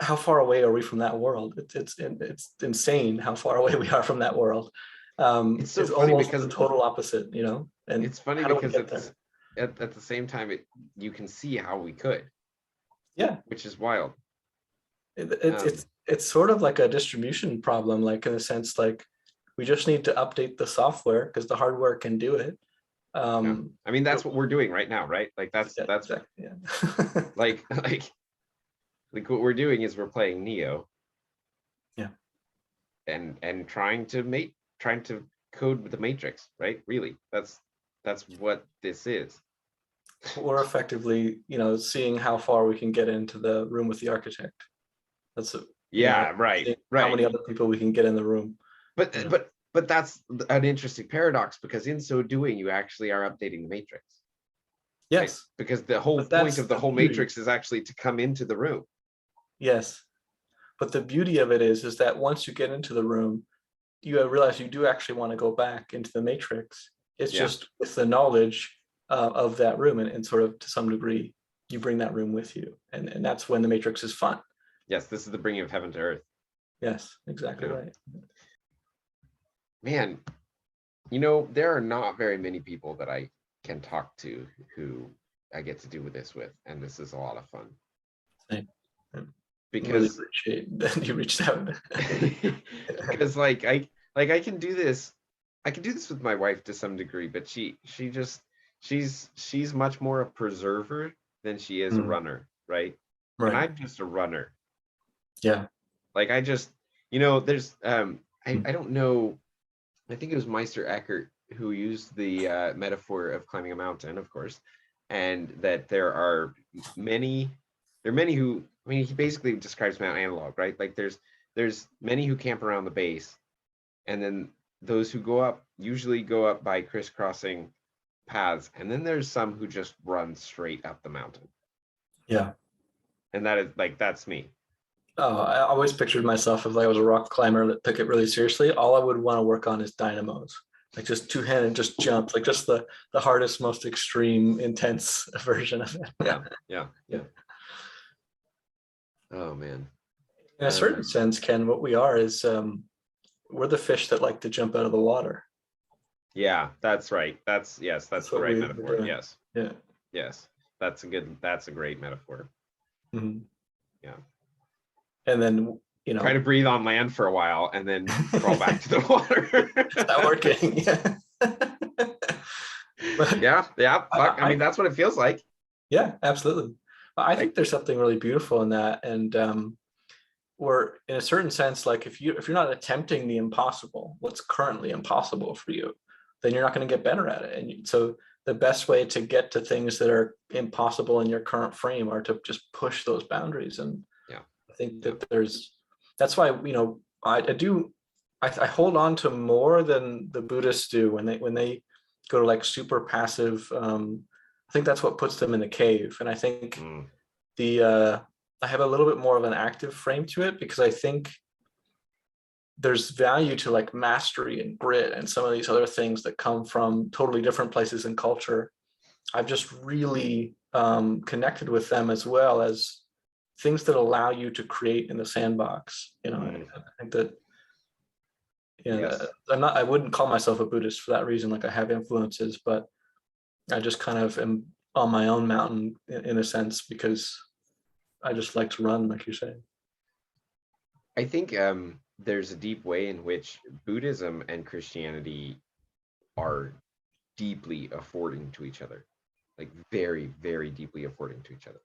how far away are we from that world? It's insane how far away we are from that world. It's so It's funny almost because the total opposite, and it's funny how do we because get there? at the same time you can see how we could, Yeah, which is wild. it, it's Um, it's it's sort of like a distribution problem, like in a sense, like we just need to update the software because the hardware can do it. yeah. Um, I mean, but that's what we're doing right now, right? Like yeah, that's exactly. Yeah. like like what we're doing is we're playing Neo Yeah. and trying to code with the Matrix, right? Really, that's what this is. We're effectively, seeing how far we can get into the room with the architect. That's Yeah, right, seeing how many right. other people we can get in the room. But You know. but but that's an interesting paradox because in so doing, you actually are updating the Matrix, right? Yes, Because the whole but point that's of the the whole beauty. Matrix is actually to come into the room. Yes, but the beauty of it is that once you get into the room, you realize you do actually want to go back into the matrix. It's Yeah. just with the knowledge of that room, and sort of to some degree, you bring that room with you, and that's when the matrix is fun. Yes, this is the bringing of heaven to earth. Yes, exactly Yeah. right. Man, there are not very many people that I can talk to who I get to do this with, and this is a lot of fun I really because appreciate that you reached out. because I can do this. I can do this with my wife to some degree, but she's much more a preserver than she is a Mm, runner, right? And right. I'm just a runner. Yeah. Like I just, there's I don't know. I think it was Meister Eckhart who used the metaphor of climbing a mountain, of course, and that many there are many who, I mean, he basically describes Mount Analog, right? Like there's many who camp around the base, and then those who go up usually go up by crisscrossing paths, and then there's some who just run straight up the mountain, Yeah. and that is like that's me. Oh, I always pictured myself as like I was a rock climber that took it really seriously. All I would want to work on is dynamos, like just two-handed, just jump, like just the hardest, most extreme, intense version of it. Yeah, yeah, yeah. Oh man. In a certain sense, Ken, what we are is we're the fish that like to jump out of the water. Yeah, that's right. That's That's the what right we're metaphor. doing. Yes, Yeah. yes. That's a great metaphor. Mhm. Yeah. And then, Try to breathe on land for a while and then crawl back to the water. it's not working. Yeah. But Yeah, yeah. Fuck. I mean, I, that's what it feels like. yeah, absolutely. I Like, think there's something really beautiful in that. And or in a certain sense, like if you're not attempting the impossible, what's currently impossible for you, then you're not going to get better at it. And so the best way to get to things that are impossible in your current frame are to just push those boundaries. And yeah, I think yeah. that that's why, I hold on to more than the Buddhists do when they go to like super passive. I think that's what puts them in the cave. And I think Mm, the I have a little bit more of an active frame to it, because I think there's value to like mastery and grit and some of these other things that come from totally different places in culture. I've just really connected with them, as well as things that allow you to create in the sandbox. mm, I think that, yes. I wouldn't call myself a Buddhist for that reason. Like I have influences, but I just kind of am on my own mountain in a sense, because I just like to run, like you say. I think there's a deep way in which Buddhism and Christianity are deeply affording to each other, like very, very deeply affording to each other.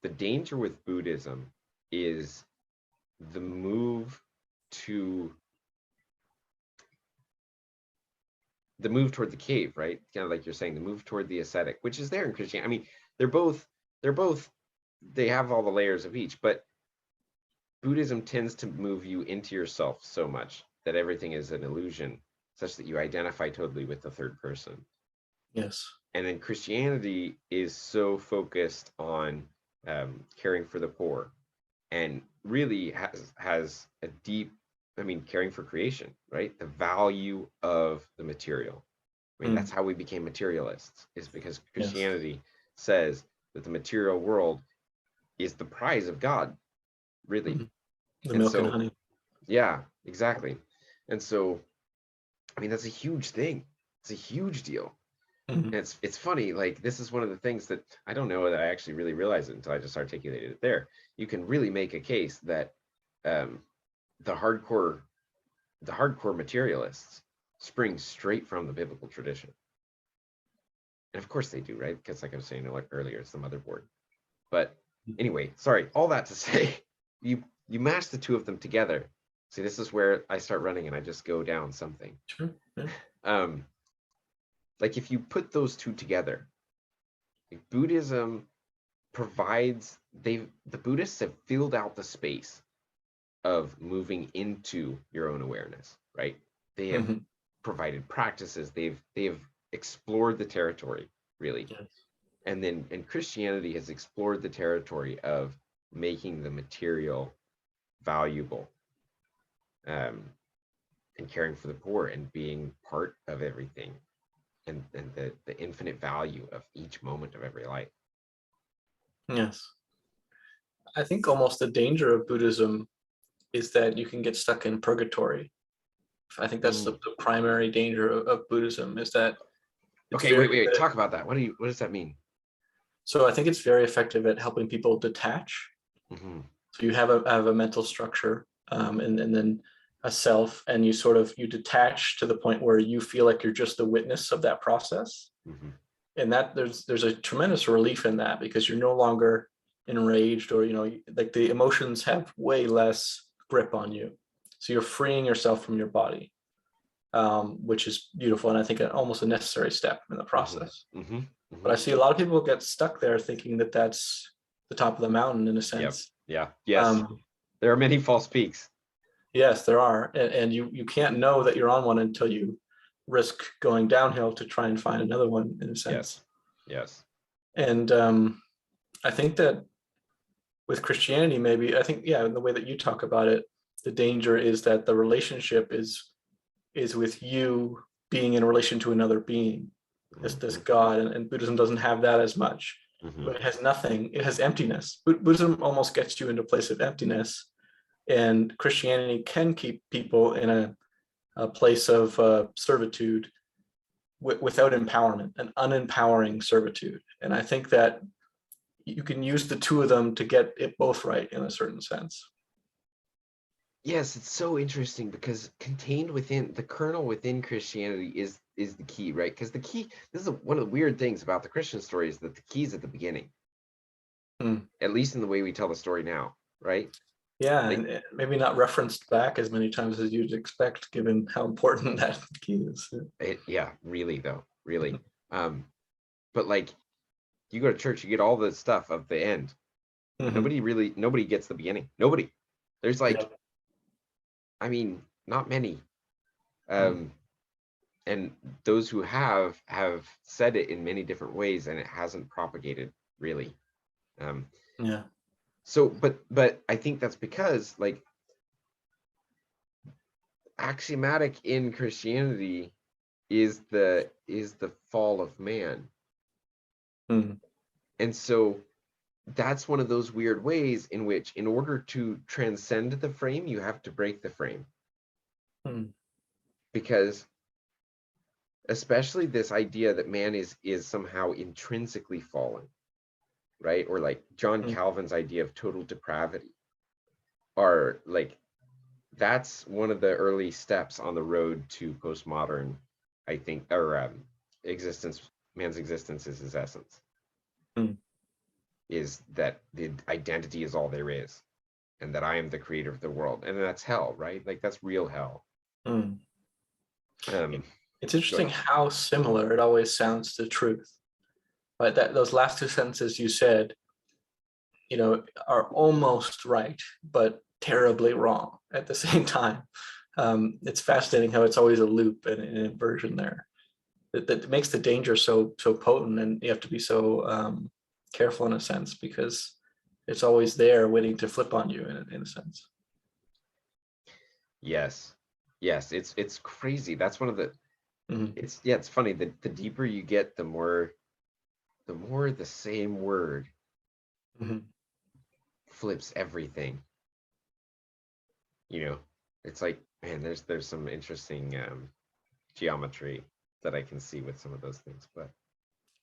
The danger with Buddhism is the move to toward the cave, right? Kind of like you're saying, the move toward the ascetic, which is there in Christianity. I mean, they're both, they're both, they have all the layers of each, but Buddhism tends to move you into yourself so much that everything is an illusion, such that you identify totally with the third person. Yes. And then Christianity is so focused on caring for the poor, and really has a deep, I mean, caring for creation, right? The value of the material. I mean, that's how we became materialists, is because Yes. Christianity says that the material world is the prize of God, really. The And milk and so, honey. yeah, exactly. And so, I mean, that's a huge thing. It's a huge deal. Mhm. And it's funny, like this is one of the things that I don't know that I actually really realized it until I just articulated it there. You can really make a case that um, the hardcore materialists spring straight from the biblical tradition. And of course they do, right? Because like I was saying earlier, it's the motherboard. But anyway, sorry, all that to say, you mash the two of them together. See, this is where I start running and I just go down something. Sure. Yeah. Um, like if you put those two together, like Buddhism provides, the Buddhists have filled out the space of moving into your own awareness, right? They have Mhm. provided practices, they've explored the territory, really. Yes. And Christianity has explored the territory of making the material valuable, um, and caring for the poor and being part of everything, and the infinite value of each moment of every life. Yes. I think almost the danger of Buddhism is that you can get stuck in purgatory. I think that's Mm. the primary danger of Buddhism, is that it's Okay, very wait, talk about that. What does that mean? so I think it's very effective at helping people detach. Mm-hmm. So you have a mental structure, and then a self, and you detach to the point where you feel like you're just the witness of that process. Mm-hmm. And that there's a tremendous relief in that, because you're no longer enraged, or like the emotions have way less grip on you. So you're freeing yourself from your body, which is beautiful, and I think almost a necessary step in the Mm-hmm. process. Mm-hmm. But Mm-hmm. I see a lot of people get stuck there thinking that that's the top of the mountain, in a Yep. sense. Yeah. Yes. Um, There are many false peaks. yes, there are, and you can't know that you're on one until you risk going downhill to try and find another one, in a sense. Yes. Yes. And I think that with Christianity, maybe, I think, yeah, in the way that you talk about it, the danger is that the relationship is with you being in relation to another being, this Mm-hmm. God, and Buddhism doesn't have that as much. Mm-hmm. It has nothing. It has emptiness. Buddhism almost gets you into a place of emptiness, and Christianity can keep people in a place of servitude without empowerment, an unempowering servitude. And I think that you can use the two of them to get it both right, in a certain sense. Yes, it's so interesting because contained within the kernel within Christianity is the key, right? Because the key, this is one of the weird things about the Christian story, is that the key is at the beginning, Hmm. at least in the way we tell the story now, right? Yeah, Like, and maybe not referenced back as many times as you'd expect, given how important that key is. yeah, really though, really. Um, but like, you go to church, you get all the stuff of the end, but Mm-hmm. nobody gets the beginning. Nobody. There's like, Yep. I mean, not many. Mm. Um, and those who have said it in many different ways, and it hasn't propagated really. Um, Yeah. so, but I think that's because, like, axiomatic in Christianity is the fall of man, Mm. and so that's one of those weird ways in which, in order to transcend the frame, you have to break the frame, Mm. because especially this idea that man is somehow intrinsically fallen, right? Or like John Mm. Calvin's idea of total depravity, are like that's one of the early steps on the road to postmodern, I think, or existence. Man's existence is his essence. Mm. Is that the identity is all there is, and that I am the creator of the world, and that's hell, right? Like that's real hell. Mm. Um, It's Go interesting ahead. how similar it always sounds to truth. But that those last two sentences you said, are almost right, but terribly wrong at the same time. It's fascinating how it's always a loop and an inversion there. That makes the danger so potent, and you have to be so careful in a sense because it's always there waiting to flip on you in a sense. Yes, yes, it's crazy. That's one of the. Mhm. It's funny. The deeper you get, the more the same word Mhm. flips everything. You know, it's like, man, there's some interesting geometry that I can see with some of those things. But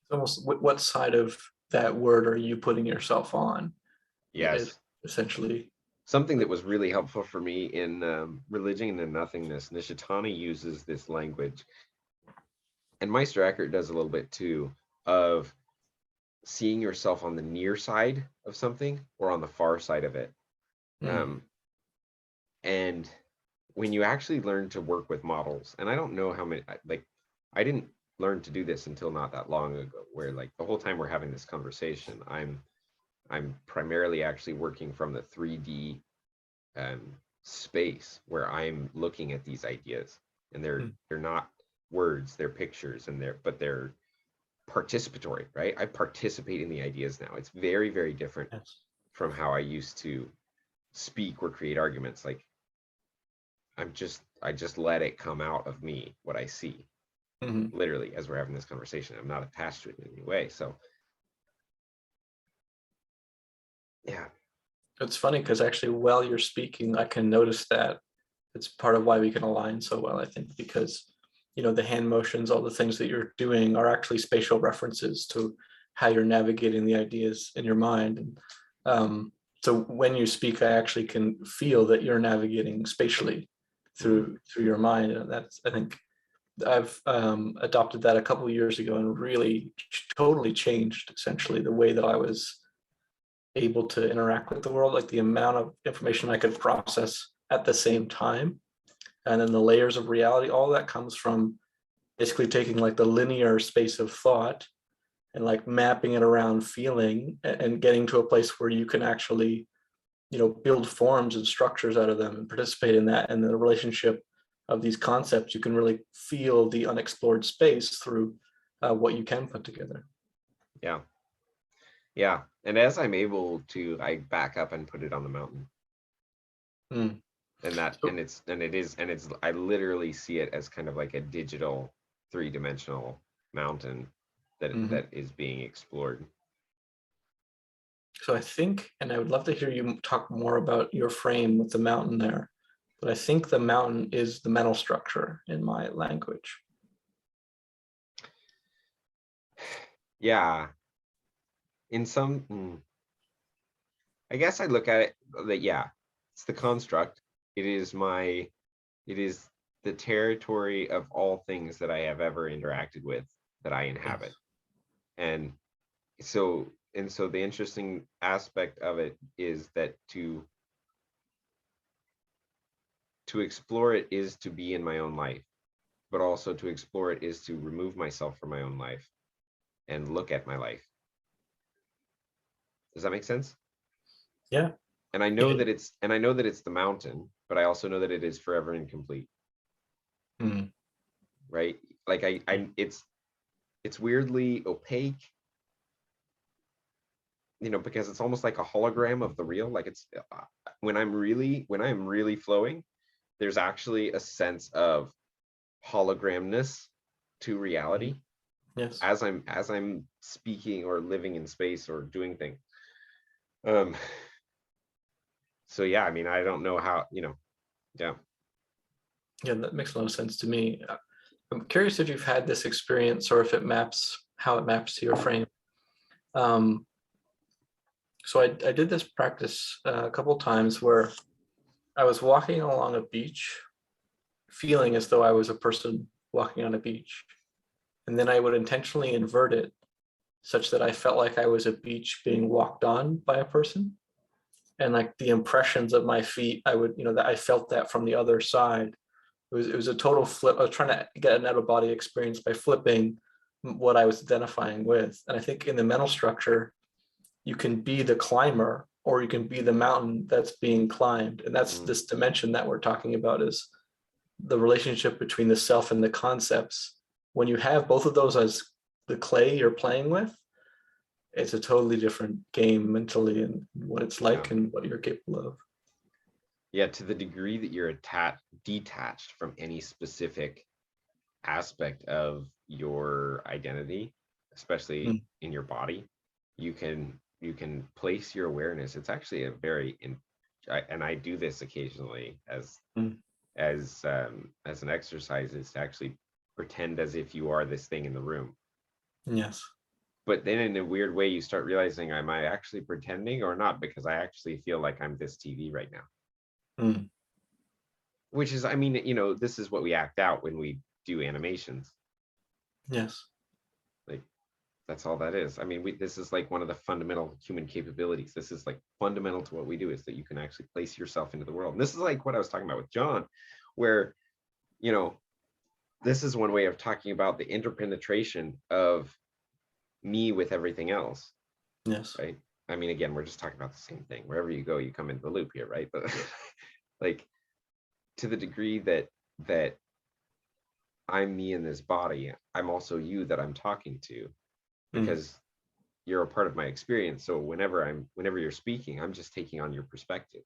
It's almost what side of that word are you putting yourself on? Is yes, essentially. something that was really helpful for me in Religion and Nothingness. Nishitani uses this language, and Meister Eckhart does a little bit too, of seeing yourself on the near side of something or on the far side of it. Mm. Um, and when you actually learn to work with models, and I don't know how many, like, I didn't learn to do this until not that long ago, where like the whole time we're having this conversation, I'm primarily actually working from the 3D um, space where I'm looking at these ideas, and they're Mm. they're not words, they're pictures, and they're participatory, right? I participate in the ideas now. It's very, very different Yes. from how I used to speak or create arguments. Like I just let it come out of me what I see, Mhm. literally as we're having this conversation. I'm not attached to it in any way. So yeah. It's funny because actually, while you're speaking, I can notice that it's part of why we can align so well, I think, because the hand motions, all the things that you're doing are actually spatial references to how you're navigating the ideas in your mind. And so when you speak, I actually can feel that you're navigating spatially Mm, through your mind. And that's, I think, I've adopted that a couple of years ago and really totally changed essentially the way that I was able to interact with the world, like the amount of information I could process at the same time. And then the layers of reality, all that comes from basically taking like the linear space of thought and like mapping it around feeling and getting to a place where you can actually, build forms and structures out of them and participate in that. And the relationship of these concepts, you can really feel the unexplored space through what you can put together. yeah. Yeah. And as I'm able to, I back up and put it on the mountain. Mm. And that, So, and it's, I literally see it as kind of like a digital 3-dimensional mountain mhm. that is being explored. So I think, and I would love to hear you talk more about your frame with the mountain there, but I think the mountain is the mental structure in my language. Yeah. In some, I guess I look at it that, yeah, it's the construct. It is my, it is the territory of all things that I have ever interacted with that I inhabit. Yes. And so the interesting aspect of it is that to explore it is to be in my own life, but also to explore it is to remove myself from my own life and look at my life. Does that make sense? Yeah. And I know Yeah. that it's the mountain, but I also know that it is forever incomplete, Mm. right? Like I it's weirdly opaque, because it's almost like a hologram of the real. Like it's when I'm really flowing, there's actually a sense of hologramness to Mhm. reality Yes. as I'm speaking or living in space or doing things. Um, so yeah, I mean, I don't know how, yeah. Yeah, that makes a lot of sense to me. I'm curious if you've had this experience or if it maps, how it maps to your frame. So I did this practice a couple of times where I was walking along a beach, feeling as though I was a person walking on a beach. And then I would intentionally invert it such that I felt like I was a beach being walked on by a person. And like the impressions of my feet, I would, that I felt that from the other side. It was a total flip. I was trying to get an out of body experience by flipping what I was identifying with. And I think in the mental structure, you can be the climber or you can be the mountain that's being climbed. And that's this dimension that we're talking about, is the relationship between the self and the concepts. When you have both of those as the clay you're playing with, it's a totally different game mentally, and what it's like and what you're capable of. Yeah, to the degree that you're detached from any specific aspect of your identity, especially in your body, you can place your awareness. It's actually a very and I do this occasionally as an exercise, is to actually pretend as if you are this thing in the room. Yes. But then in a weird way, you start realizing, am I actually pretending or not? Because I actually feel like I'm this TV right now. Which is, I mean, this is what we act out when we do animations. Yes. Like, that's all that is. I mean, this is like one of the fundamental human capabilities. This is like fundamental to what we do, is that you can actually place yourself into the world. And this is like what I was talking about with John, where, this is one way of talking about the interpenetration of me with everything else. Yes. Right. I mean, again, we're just talking about the same thing. Wherever you go, you come into the loop here, right? But like, to the degree that I'm me in this body, I'm also you that I'm talking to, because you're a part of my experience. So whenever you're speaking, I'm just taking on your perspective.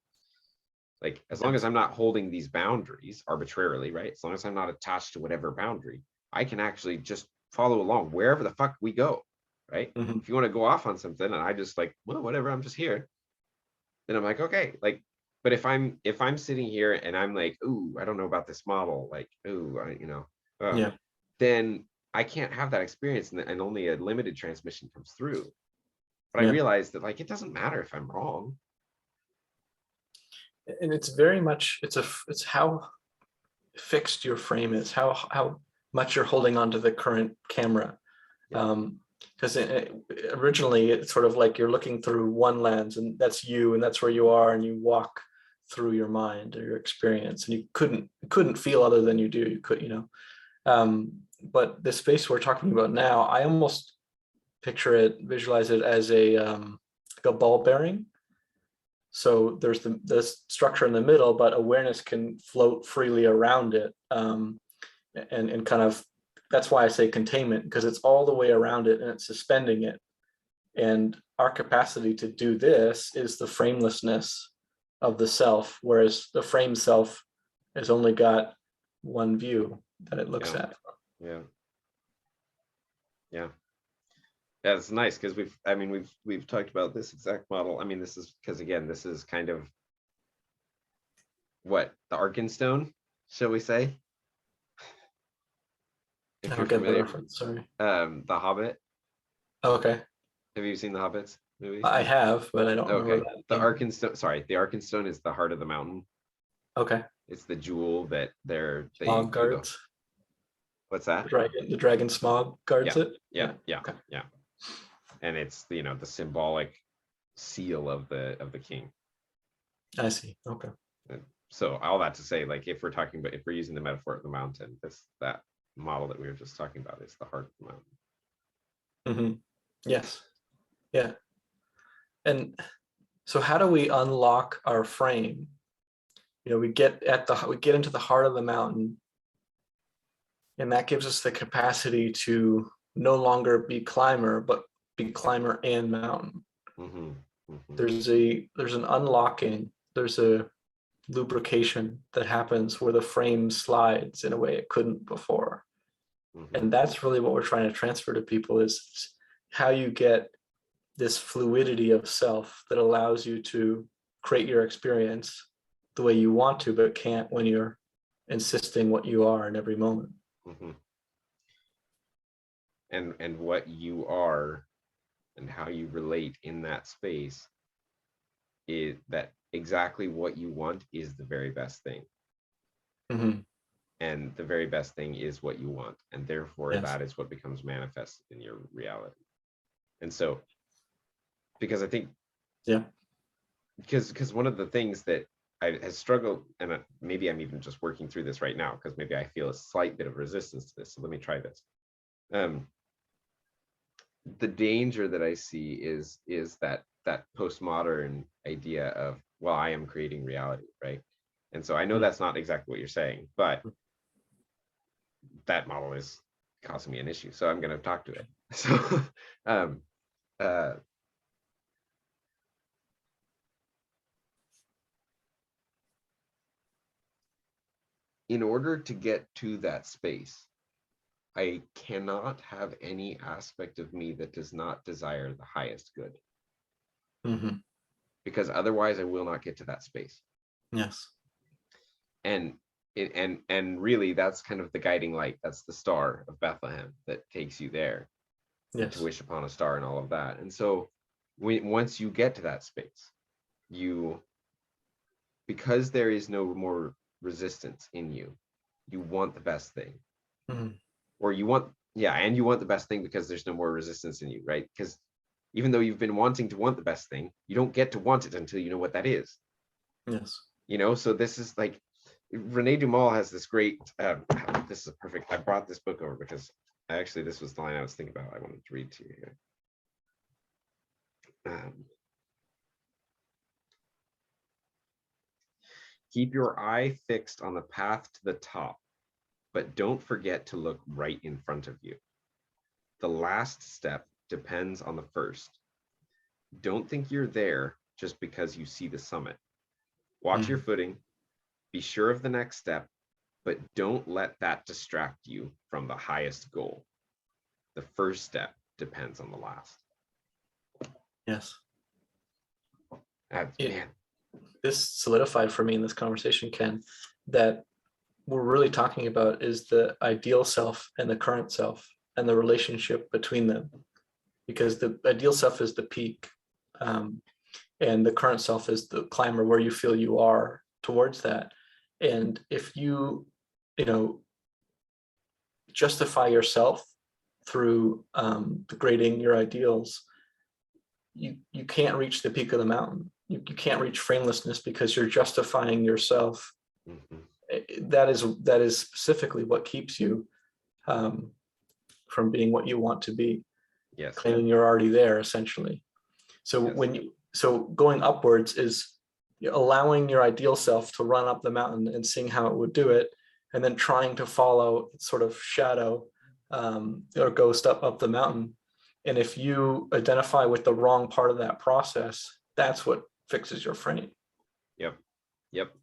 Like, as long as I'm not holding these boundaries arbitrarily, right? As long as I'm not attached to whatever boundary, I can actually just follow along wherever the fuck we go, right? If you want to go off on something and I just like, well, whatever, I'm just here, then I'm like, okay. Like, but if I'm sitting here and I'm like, ooh, I don't know about this model, like, ooh, then I can't have that experience, and only a limited transmission comes through. But I realize that, like, it doesn't matter if I'm wrong. And it's very much, it's how fixed your frame is, how much you're holding onto the current camera. Because originally it's sort of like you're looking through one lens, and that's you, and that's where you are, and you walk through your mind or your experience, and you couldn't feel other than you do. You could, but the space we're talking about now, I almost picture it, visualize it as like a ball bearing. So there's the structure in the middle, but awareness can float freely around it, and kind of, that's why I say containment, because it's all the way around it and it's suspending it. And our capacity to do this is the framelessness of the self, whereas the frame self has only got one view that it looks at. Yeah, it's nice, because we've talked about this exact model. I mean, this is because, again, this is kind of what the Arkenstone, shall we say? If you're familiar, the reference, sorry. The Hobbit. Okay. Have you seen the Hobbits movies? I have, but I don't remember that. The Arkenstone, sorry, the Arkenstone is the heart of the mountain. Okay. It's the jewel that Smog guards. What's that? The dragon Smog guards it. Yeah. And it's the symbolic seal of the king. I see. Okay. And so all that to say, like, if we're using the metaphor of the mountain, that model that we were just talking about is the heart of the mountain. Yes. Yeah. And so how do we unlock our frame? We get into the heart of the mountain, and that gives us the capacity to no longer be climber, but be climber and mountain. There's an unlocking, there's a lubrication that happens where the frame slides in a way it couldn't before. And that's really what we're trying to transfer to people, is how you get this fluidity of self that allows you to create your experience the way you want to, but can't when you're insisting what you are in every moment. And what you are and how you relate in that space is that exactly what you want is the very best thing. Mhm. And the very best thing is what you want. And therefore, Yes. that is what becomes manifested in your reality. And so, because I think, Yeah. because one of the things that I has struggled, and maybe I'm even just working through this right now, because maybe I feel a slight bit of resistance to this. So let me try this. The danger that I see is that postmodern idea of, well, I am creating reality, right? And so I know Mm. that's not exactly what you're saying, but that model is causing me an issue, so I'm going to talk to it. So um, uh, in order to get to that space, I cannot have any aspect of me that does not desire the highest good, Mhm. because otherwise I will not get to that space. Yes. And and really, that's kind of the guiding light. That's the star of Bethlehem that takes you there, and to Yes. wish upon a star and all of that. And so once you get to that space, you, because there is no more resistance in you, you want the best thing. Mhm. Or you want, yeah, and you want the best thing because there's no more resistance in you, right? Because even though you've been wanting to want the best thing, you don't get to want it until you know what that is. Yes. So this is like, Rene Dumas has this great, this is perfect, I brought this book over because this was the line I was thinking about, I wanted to read to you here. Keep your eye fixed on the path to the top, but don't forget to look right in front of you. The last step depends on the first. Don't think you're there just because you see the summit. Watch your Mhm. footing, be sure of the next step, but don't let that distract you from the highest goal. The first step depends on the last. Yes. Man. This solidified for me in this conversation, Ken, that we're really talking about is the ideal self and the current self and the relationship between them. Because the ideal self is the peak, and the current self is the climber where you feel you are towards that. And if you, you know, justify yourself through degrading your ideals, you can't reach the peak of the mountain. You can't reach framelessness because you're justifying yourself. Mm-hmm. That is specifically what keeps you from being what you want to be. Yes. Claiming you're already there, essentially. So Yes. so going upwards is allowing your ideal self to run up the mountain and seeing how it would do it, and then trying to follow its sort of shadow or ghost up the mountain. And if you identify with the wrong part of that process, that's what fixes your frame. Yep. Yep.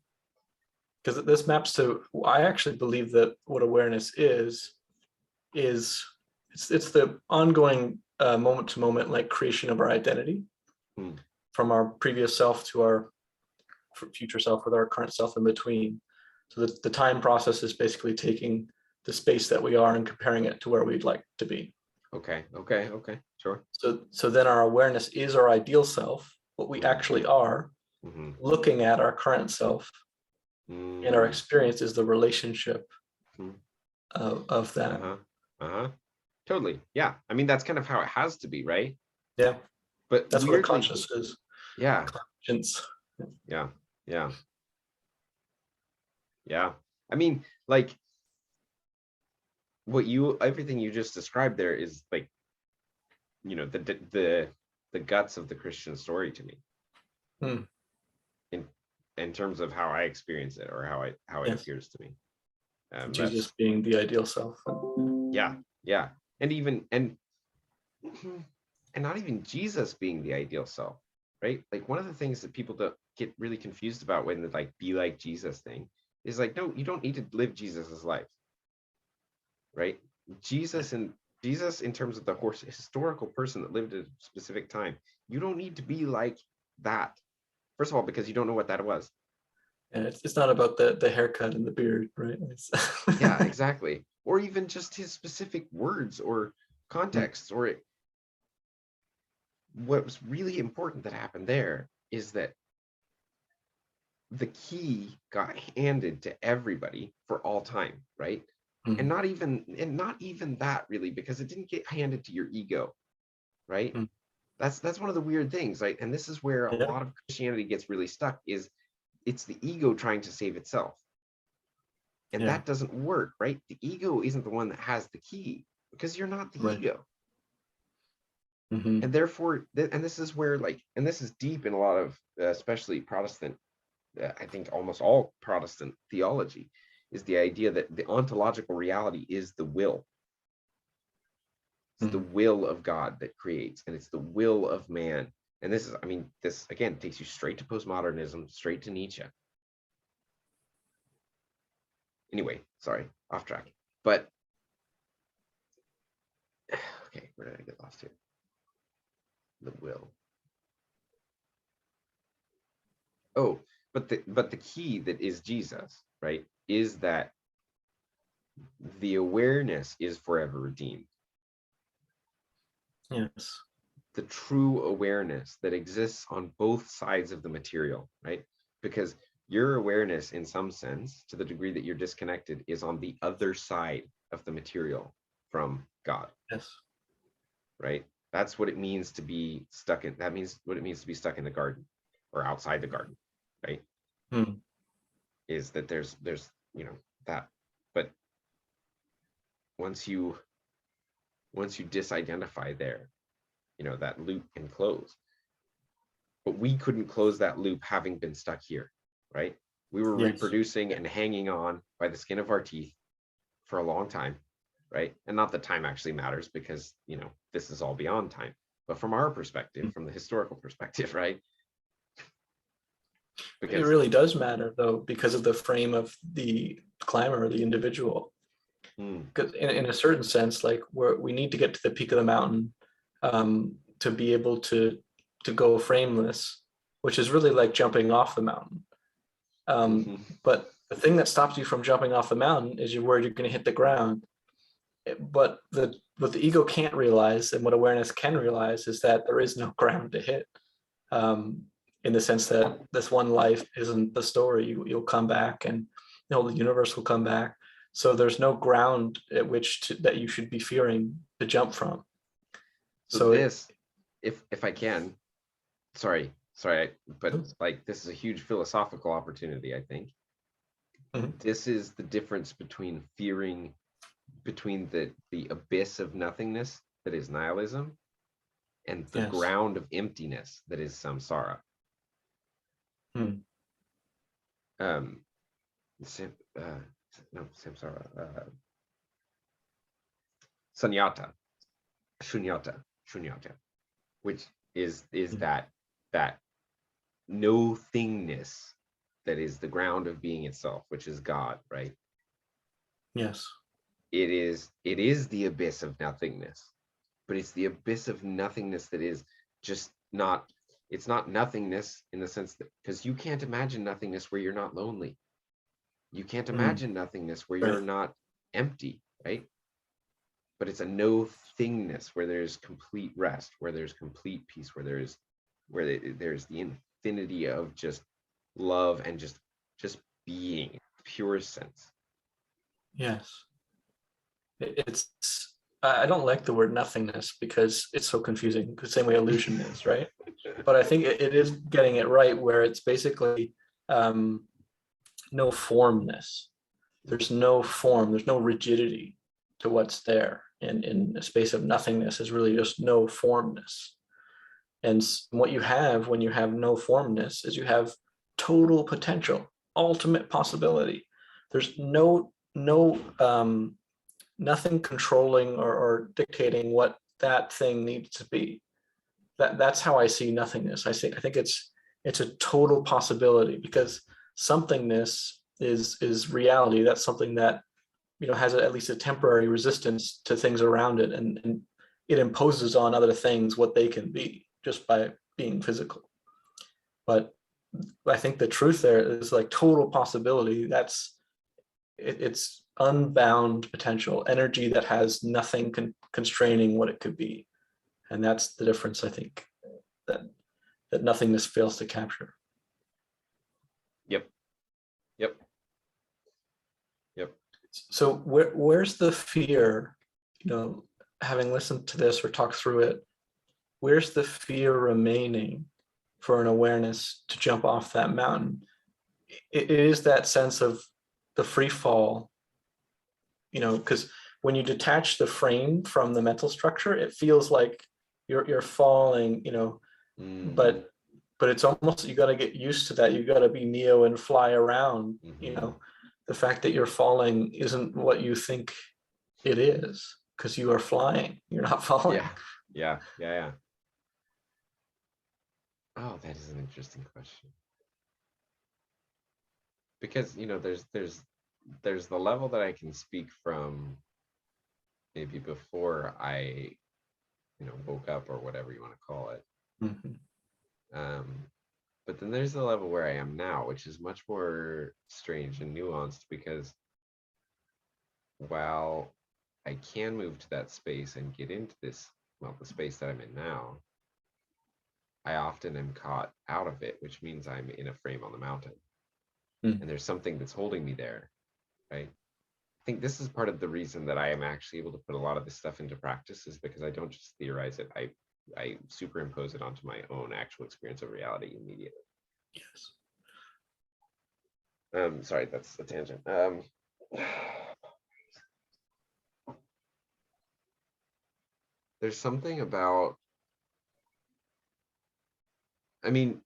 Because this maps to, I actually believe that what awareness is it's the ongoing moment to moment like creation of our identity from our previous self to our future self with our current self in between. So the time process is basically taking the space that we are and comparing it to where we'd like to be. Okay. Sure. So then our awareness is our ideal self, what we actually are, looking at our current self, and our experience is the relationship of that. Totally. Yeah. I mean, that's kind of how it has to be, right? Yeah. But That's what a weirdly, conscious is. yeah. Conscience. Yeah. Yeah. Yeah. I mean, like everything you just described there is like, the guts of the Christian story to me. In terms of how I experience it, or how it appears to me. Jesus being the ideal self. Yeah. And even and not even Jesus being the ideal self, right? Like, one of the things that people get really confused about when the like be like Jesus thing is like, no, you don't need to live Jesus's life, right? Jesus in terms of the historical person that lived at a specific time, you don't need to be like that. First of all, because you don't know what that was. And it's not about the haircut and the beard, right? Yeah, exactly. Or even just his specific words or contexts. Or what was really important that happened there is that the key got handed to everybody for all time, right? And Mm, not even that really, because it didn't get handed to your ego, right? mm. That's one of the weird things, right? And this is where a Yeah, lot of Christianity gets really stuck, is it's the ego trying to save itself. And yeah, that doesn't work, right? The ego isn't the one that has the key, because you're not the right. ego. Hmm. And therefore, and this is where, like, and this is deep in a lot of, especially Protestant, I think almost all Protestant theology, is the idea that the ontological reality is the will. It's the Hmm. will of God that creates, and it's the will of man. And this is, I mean, this again takes you straight to postmodernism, straight to Nietzsche. Anyway, sorry, off track. But okay, where did I get lost here? The will. Oh, but the key that is Jesus, right, is that the awareness is forever redeemed. Yes. The true awareness that exists on both sides of the material, right? Because your awareness, in some sense, to the degree that you're disconnected, is on the other side of the material from God, Yes. right? That's what it means to be stuck in, that means what it means to be stuck in the garden or outside the garden, right? Mm. Is that there's that, but once you disidentify there, that loop can close. But we couldn't close that loop having been stuck here, right? We were Yes. reproducing and hanging on by the skin of our teeth for a long time, right? And not that time actually matters, because this is all beyond time, but from our perspective, Mm. from the historical perspective, right? It Because really does matter, though, because of the frame of the climber or the individual. mm, Because in a certain sense, like we need to get to the peak of the mountain to be able to go frameless, which is really like jumping off the mountain. mhm, But the thing that stops you from jumping off the mountain is you're worried you're going to hit the ground. But what the ego can't realize, and what awareness can realize, is that there is no ground to hit. Um, in the sense that this one life isn't the story. You'll come back, and the universe will come back. So there's no ground at which that you should be fearing to jump from. so So it, this, if I can, sorry, but like, this is a huge philosophical opportunity, I think. Mhm. This is the difference between fearing, between the abyss of nothingness that is nihilism, and the Yes. ground of emptiness that is samsara. Hmm. Um, uh, no, samsara, sunyata, shunyata, which is Hmm. that no thingness that is the ground of being itself, which is God, right? Yes. It is the abyss of nothingness, but it's the abyss of nothingness that is just not, it's not nothingness in the sense that, because you can't imagine nothingness where you're not lonely. You can't Hmm. imagine nothingness where you're Right. not empty, right? But it's a no thingness where there's complete rest, where there's complete peace, where there's the infinity of just love and just being, pure sense. Yes. It's. I don't like the word nothingness because it's so confusing. The same way illusion is, right? But I think it is getting it right, where it's basically um, no formness. There's no form, there's no rigidity to what's there. And in a space of nothingness is really just no formness. And what you have when you have no formness is you have total potential, ultimate possibility. There's nothing controlling or dictating what that thing needs to be. That's how I see nothingness. I think it's a total possibility, because somethingness is reality. That's something that has at least a temporary resistance to things around it, and it imposes on other things what they can be just by being physical. But I think the truth there is like total possibility. It's unbound potential energy that has nothing constraining what it could be, and that's the difference, I think, that nothingness fails to capture. Yep. Yep. Yep. So where's the fear, having listened to this or talked through it, where's the fear remaining for an awareness to jump off that mountain? It is that sense of the free fall, because when you detach the frame from the mental structure, it feels like you're falling, Mm-hmm. but it's almost, you got to get used to that. You got to be Neo and fly around. Mm-hmm. The fact that you're falling isn't what you think it is, because you are flying. You're not falling. Yeah. Oh, that is an interesting question. Because, there's the level that I can speak from maybe before I, woke up, or whatever you want to call it. Mm-hmm. But then there's the level where I am now, which is much more strange and nuanced, because while I can move to that space and get into this, well, the space that I'm in now, I often am caught out of it, which means I'm in a frame on the mountain. Mm. And there's something that's holding me there, right? I think this is part of the reason that I am actually able to put a lot of this stuff into practice, is because I don't just theorize it. I superimpose it onto my own actual experience of reality immediately. Yes. Sorry, that's a tangent. There's something about, I mean,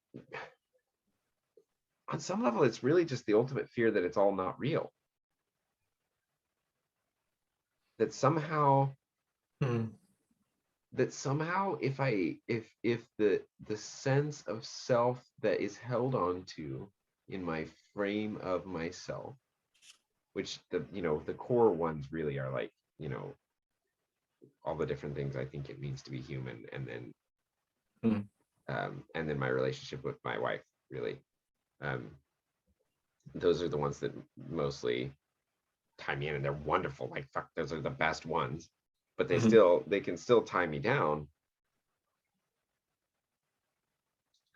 on some level, it's really just the ultimate fear that it's all not real. That somehow, if the sense of self that is held onto in my frame of myself, which the core ones really are like, all the different things I think it means to be human, and then my relationship with my wife, really. Those are the ones that mostly tie me in, and they're wonderful. Like, fuck, those are the best ones. But they can still tie me down.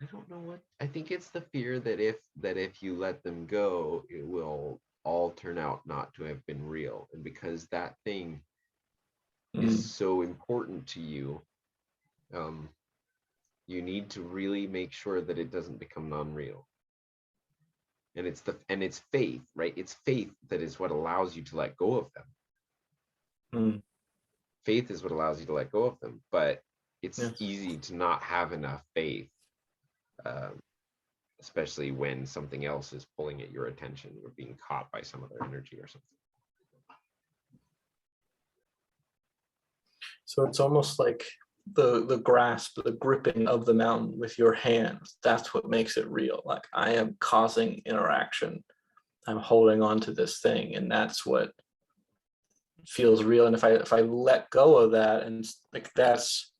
I don't know what. I think it's the fear that if you let them go, it will all turn out not to have been real, and because that thing is so important to you, you need to really make sure that it doesn't become non-real. And it's faith, right? It's faith that is what allows you to let go of them. Faith is what allows you to let go of them, but it's easy to not have enough faith, especially when something else is pulling at your attention, or being caught by some other energy or something. So it's almost like the grasp, the gripping of the mountain with your hands. That's what makes it real. Like, I am causing interaction. I'm holding on to this thing, and that's what feels real. And if I let go of that, and like, that's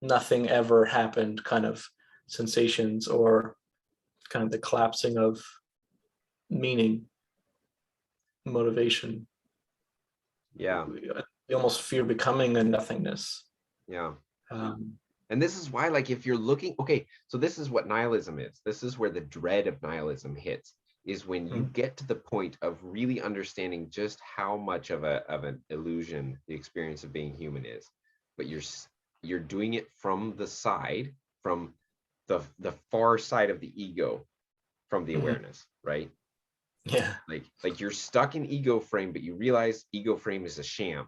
nothing ever happened kind of sensations, or kind of the collapsing of meaning, motivation. Yeah. You almost fear becoming a nothingness. Yeah. And this is why, like, if you're looking, okay, so this is what nihilism is. This is where the dread of nihilism hits, is when you get to the point of really understanding just how much of an illusion the experience of being human is, but you're doing it from the side, from the far side of the ego, from the awareness, right? Yeah. Like you're stuck in ego frame, but you realize ego frame is a sham.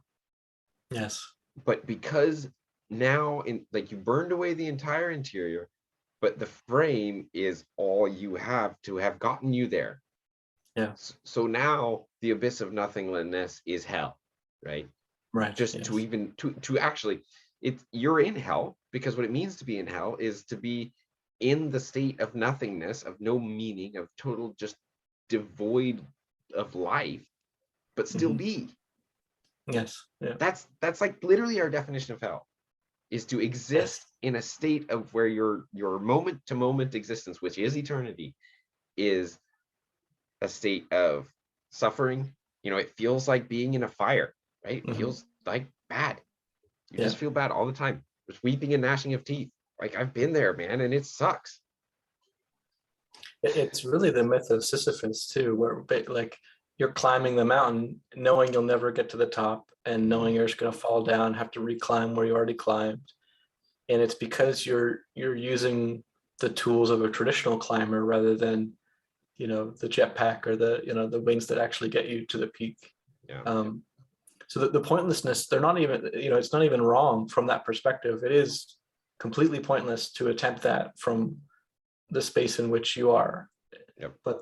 Yes. But because now, you burned away the entire interior, but the frame is all you have to have gotten you there. Yeah. So now the abyss of nothingness is hell, right? Right. Just to even to actually, you're in hell, because what it means to be in hell is to be in the state of nothingness, of no meaning, of total just devoid of life, but still be. Yes. Yeah. That's like literally our definition of hell, is to exist in a state of where your moment to moment existence, which is eternity, is a state of suffering. It feels like being in a fire, right? It feels like bad. You just feel bad all the time. There's weeping and gnashing of teeth. Like, I've been there, man, and it sucks. It's really the myth of Sisyphus too, where like you're climbing the mountain knowing you'll never get to the top and knowing you're just going to fall down, have to reclimb where you already climbed. And it's because you're using the tools of a traditional climber rather than, the jetpack or the wings that actually get you to the peak. Yeah. So the pointlessness, they're not even, it's not even wrong from that perspective. It is completely pointless to attempt that from the space in which you are. Yep. But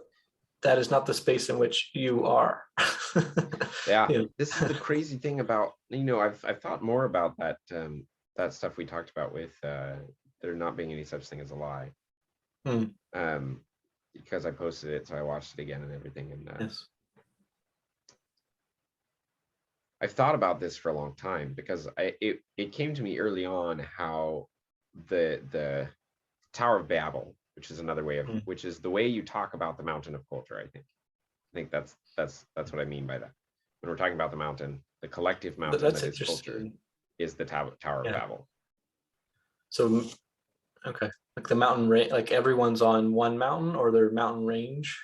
that is not the space in which you are. Yeah. This is the crazy thing about, I've thought more about that that stuff we talked about with there not being any such thing as a lie. Because I posted it, so I watched it again and everything. And yes. I've thought about this for a long time because it came to me early on how the Tower of Babel, which is another way of which is the way you talk about the mountain of culture. I think that's what I mean by that. When we're talking about the mountain, the collective mountain that is culture is the Tower of Babel. So, okay, like the mountain range, like everyone's on one mountain or their mountain range.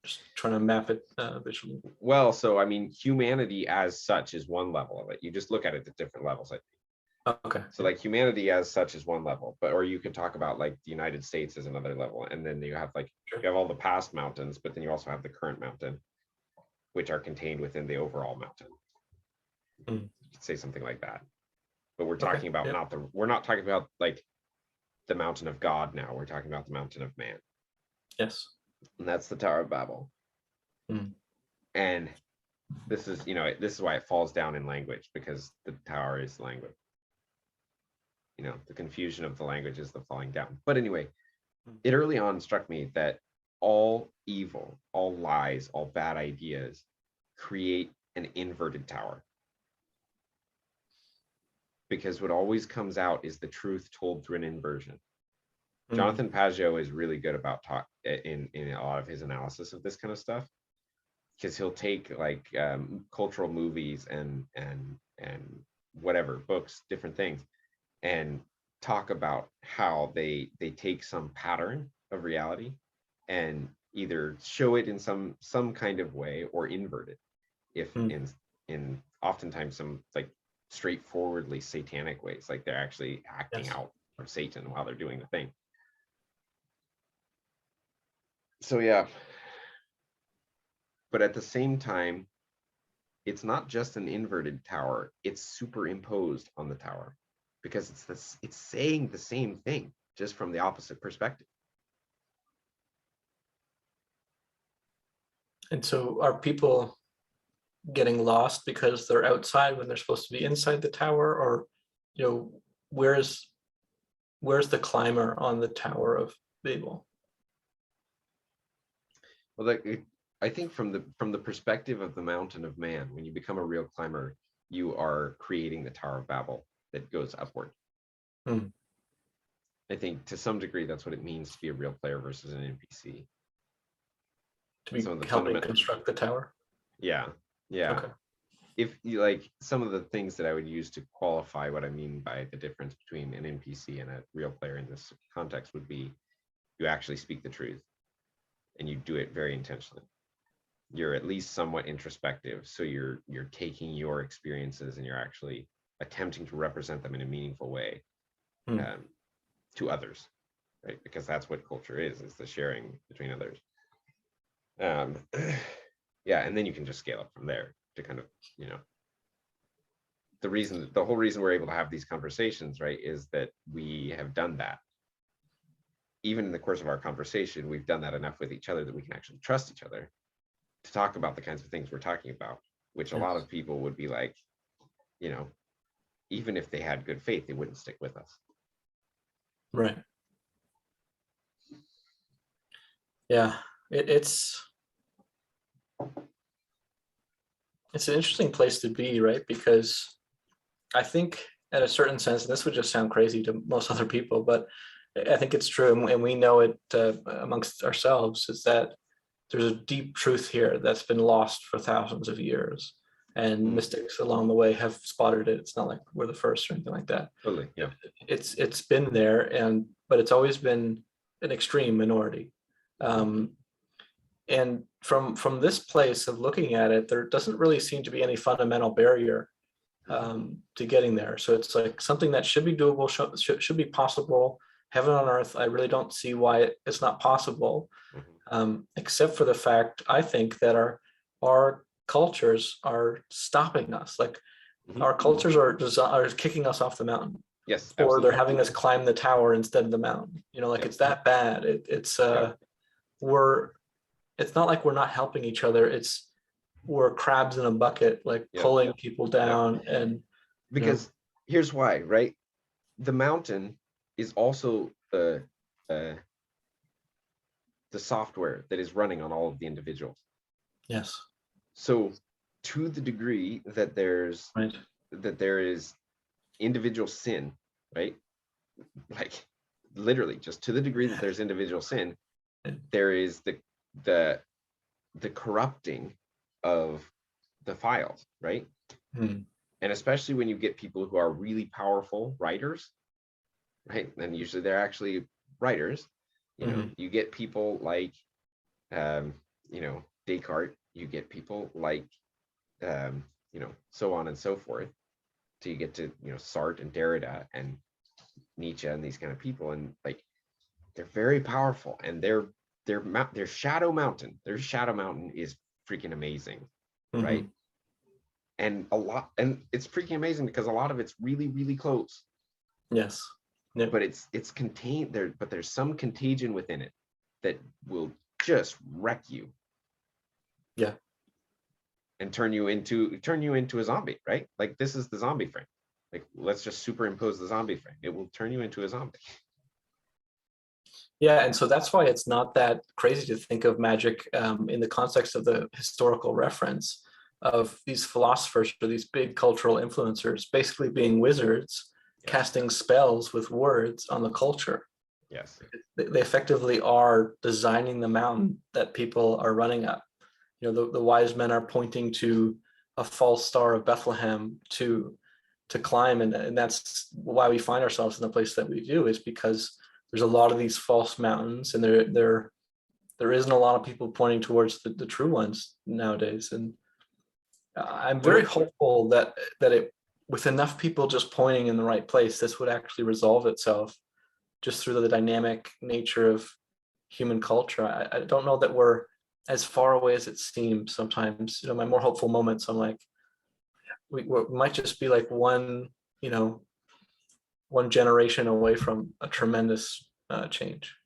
Just trying to map it visually. Well, so I mean, humanity as such is one level of it. You just look at it at different levels, I think. Okay. So like humanity as such is one level, or you could talk about like the United States as another level, and then you have you have all the past mountains, but then you also have the current mountain, which are contained within the overall mountain. You could say something like that. But we're talking about we're not talking about like the mountain of God now. We're talking about the mountain of man. Yes. And that's the Tower of Babel. And this is, this is why it falls down in language, because the tower is language. The confusion of the language is the falling down. But anyway, it early on struck me that all evil, all lies, all bad ideas create an inverted tower. Because what always comes out is the truth told through an inversion. Jonathan Pageau is really good about in a lot of his analysis of this kind of stuff, because he'll take like cultural movies and whatever books, different things, and talk about how they take some pattern of reality and either show it in some kind of way or invert it, if in oftentimes some like straightforwardly satanic ways, like they're actually acting out of Satan while they're doing the thing. So yeah, but at the same time, it's not just an inverted tower, it's superimposed on the tower, because it's saying the same thing just from the opposite perspective. And so are people getting lost because they're outside when they're supposed to be inside the tower? Or where's the climber on the Tower of Babel? Well, I think from the perspective of the mountain of man, when you become a real climber, you are creating the Tower of Babel that goes upward. I think to some degree that's what it means to be a real player versus an NPC. To be helping construct the tower? Yeah. Okay. If you like, some of the things that I would use to qualify what I mean by the difference between an NPC and a real player in this context would be, you actually speak the truth and you do it very intentionally. You're at least somewhat introspective, so you're taking your experiences and you're actually attempting to represent them in a meaningful way to others, right? Because that's what culture is the sharing between others. Yeah, and then you can just scale up from there to kind of, the whole reason we're able to have these conversations, right, is that we have done that. Even in the course of our conversation, we've done that enough with each other that we can actually trust each other to talk about the kinds of things we're talking about, which a lot of people would be like, even if they had good faith, they wouldn't stick with us. Right. Yeah, it's an interesting place to be, right? Because I think in a certain sense, and this would just sound crazy to most other people, but I think it's true, and we know it amongst ourselves, is that there's a deep truth here that's been lost for thousands of years, and mystics along the way have spotted it. It's not like we're the first or anything like that. Totally, yeah. It's been there, but it's always been an extreme minority. And from this place of looking at it, there doesn't really seem to be any fundamental barrier to getting there. So it's like something that should be doable, should be possible. Heaven on earth, I really don't see why it's not possible, except for the fact, I think, that our cultures are stopping us. Like our cultures are kicking us off the mountain. Yes, or absolutely. they're having us climb the tower instead of the mountain. Like it's that bad. It's not like we're not helping each other. We're crabs in a bucket, like pulling people down. And because here's why, right? The mountain is also the software that is running on all of the individuals. Yes. So to the degree that there is individual sin, right? Like literally just to the degree that there's individual sin, there is the corrupting of the files, right? And especially when you get people who are really powerful writers, right? And usually they're actually writers. You get people like Descartes, you get people like so on and so forth, till you get to Sartre and Derrida and Nietzsche and these kind of people, and like they're very powerful, and their shadow mountain is freaking amazing, right? And it's freaking amazing because a lot of it's really, really close. Yes. Yep. But it's contained there, but there's some contagion within it that will just wreck you. Yeah. And turn you into a zombie, right? Like this is the zombie frame. Like let's just superimpose the zombie frame. It will turn you into a zombie. Yeah, and so that's why it's not that crazy to think of magic in the context of the historical reference of these philosophers or these big cultural influencers basically being wizards, casting spells with words on the culture. Yes. They effectively are designing the mountain that people are running up. The wise men are pointing to a false star of Bethlehem to climb, and that's why we find ourselves in the place that we do, is because there's a lot of these false mountains, and there isn't a lot of people pointing towards the true ones nowadays. And I'm very hopeful that it, with enough people just pointing in the right place, this would actually resolve itself just through the dynamic nature of human culture. I don't know that we're as far away as it seems sometimes. My more hopeful moments, I'm like, we might just be like one generation away from a tremendous change.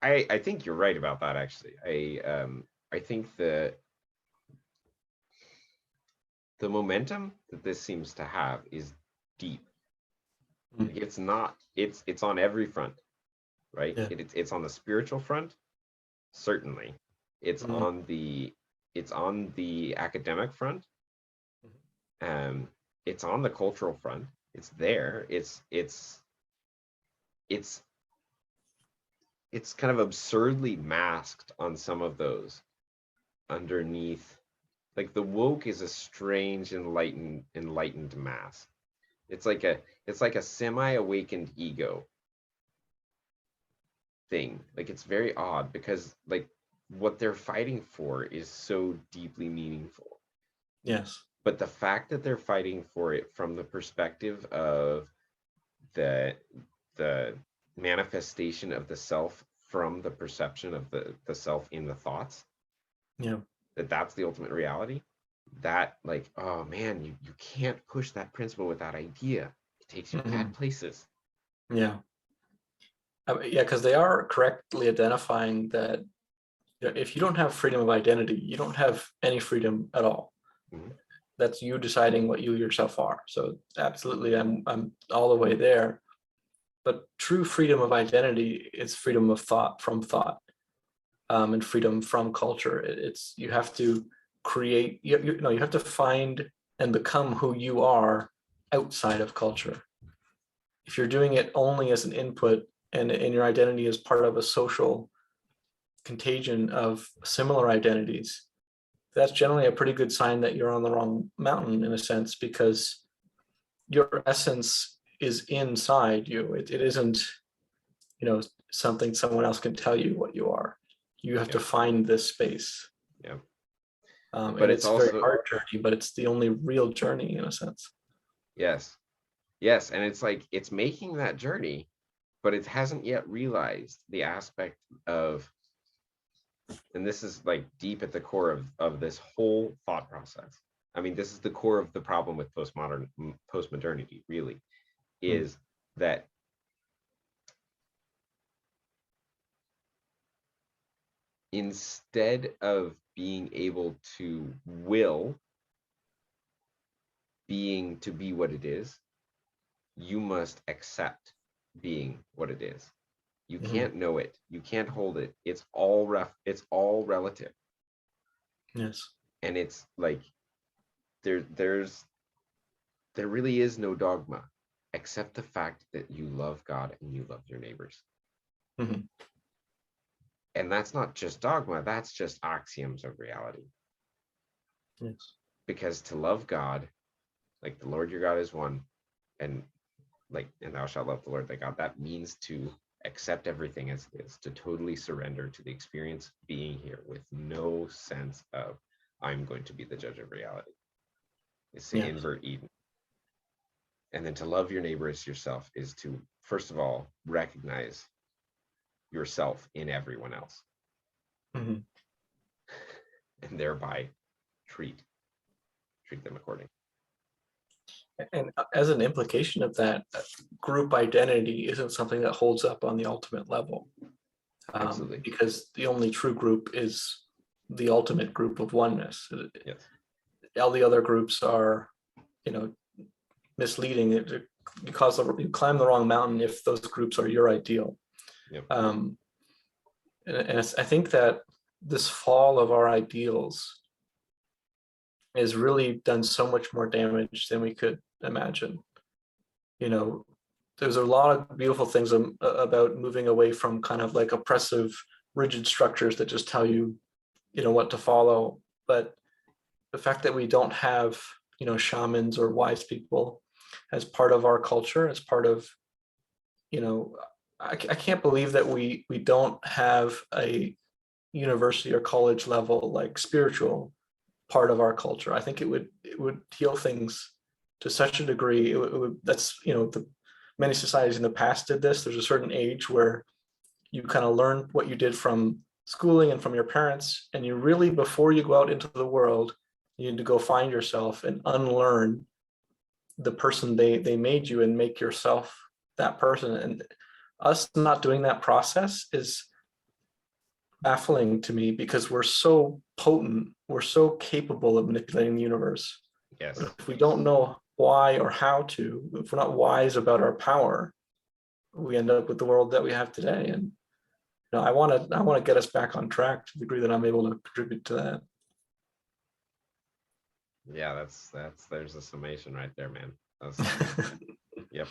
I think you're right about that, actually. I think the momentum that this seems to have is deep. Like it's on every front, right? It's on the spiritual front, certainly. It's on the academic front. It's on the cultural front. It's there. It's kind of absurdly masked on some of those underneath. Like the woke is a strange enlightened mask. It's like a semi-awakened ego thing. Like it's very odd because like what they're fighting for is so deeply meaningful. Yes. But the fact that they're fighting for it from the perspective of the manifestation of the self from the perception of the self in the thoughts, that's the ultimate reality, that like, oh man, you can't push that principle with that idea. It takes you bad places. Because they are correctly identifying that if you don't have freedom of identity, you don't have any freedom at all. That's you deciding what you yourself are. So absolutely, I'm all the way there. But true freedom of identity is freedom of thought, and freedom from culture. It's you have to create. You have to find and become who you are outside of culture. If you're doing it only as an input, and your identity is part of a social contagion of similar identities, that's generally a pretty good sign that you're on the wrong mountain in a sense, because your essence is inside you. It isn't, something someone else can tell you what you are. You have to Yep. find this space. Yep. And But it's it's a very also, hard journey, but it's the only real journey in a sense. yes, yes, and it's like it's making that journey, but it hasn't yet realized the aspect of, and this is like deep at the core of this whole thought process. I mean, this is the core of the problem with postmodernity, really, is that instead of being able to will being to be what it is, you must accept being what it is. You can't know it. You can't hold it. It's all relative. Yes. And it's like there really is no dogma except the fact that you love God and you love your neighbors. And that's not just dogma, that's just axioms of reality. Yes. Because to love God, like the Lord your God is one, and thou shalt love the Lord thy God, that means to accept everything as it is, to totally surrender to the experience being here with no sense of I'm going to be the judge of reality. It's to invert Eden. And then to love your neighbor as yourself is to, first of all, recognize yourself in everyone else. And thereby treat them accordingly. And as an implication of that, group identity isn't something that holds up on the ultimate level. Absolutely. Because the only true group is the ultimate group of oneness. Yes. All the other groups are, misleading. You climb the wrong mountain if those groups are your ideal. Yep. And I think that this fall of our ideals has really done so much more damage than we could imagine. There's a lot of beautiful things about moving away from kind of like oppressive, rigid structures that just tell you, what to follow. But the fact that we don't have, shamans or wise people as part of our culture, as part of, I can't believe that we don't have a university or college level like spiritual part of our culture. I think it would heal things to such a degree. It would that's many societies in the past did this. There's a certain age where you kind of learn what you did from schooling and from your parents, and you really, before you go out into the world, you need to go find yourself and unlearn the person they made you and make yourself that person. And us not doing that process is baffling to me because we're so potent, we're so capable of manipulating the universe. Yes. But if we don't know why or how to, if we're not wise about our power, we end up with the world that we have today. And I want to get us back on track to the degree that I'm able to contribute to that. Yeah, there's a summation right there, man. Yep.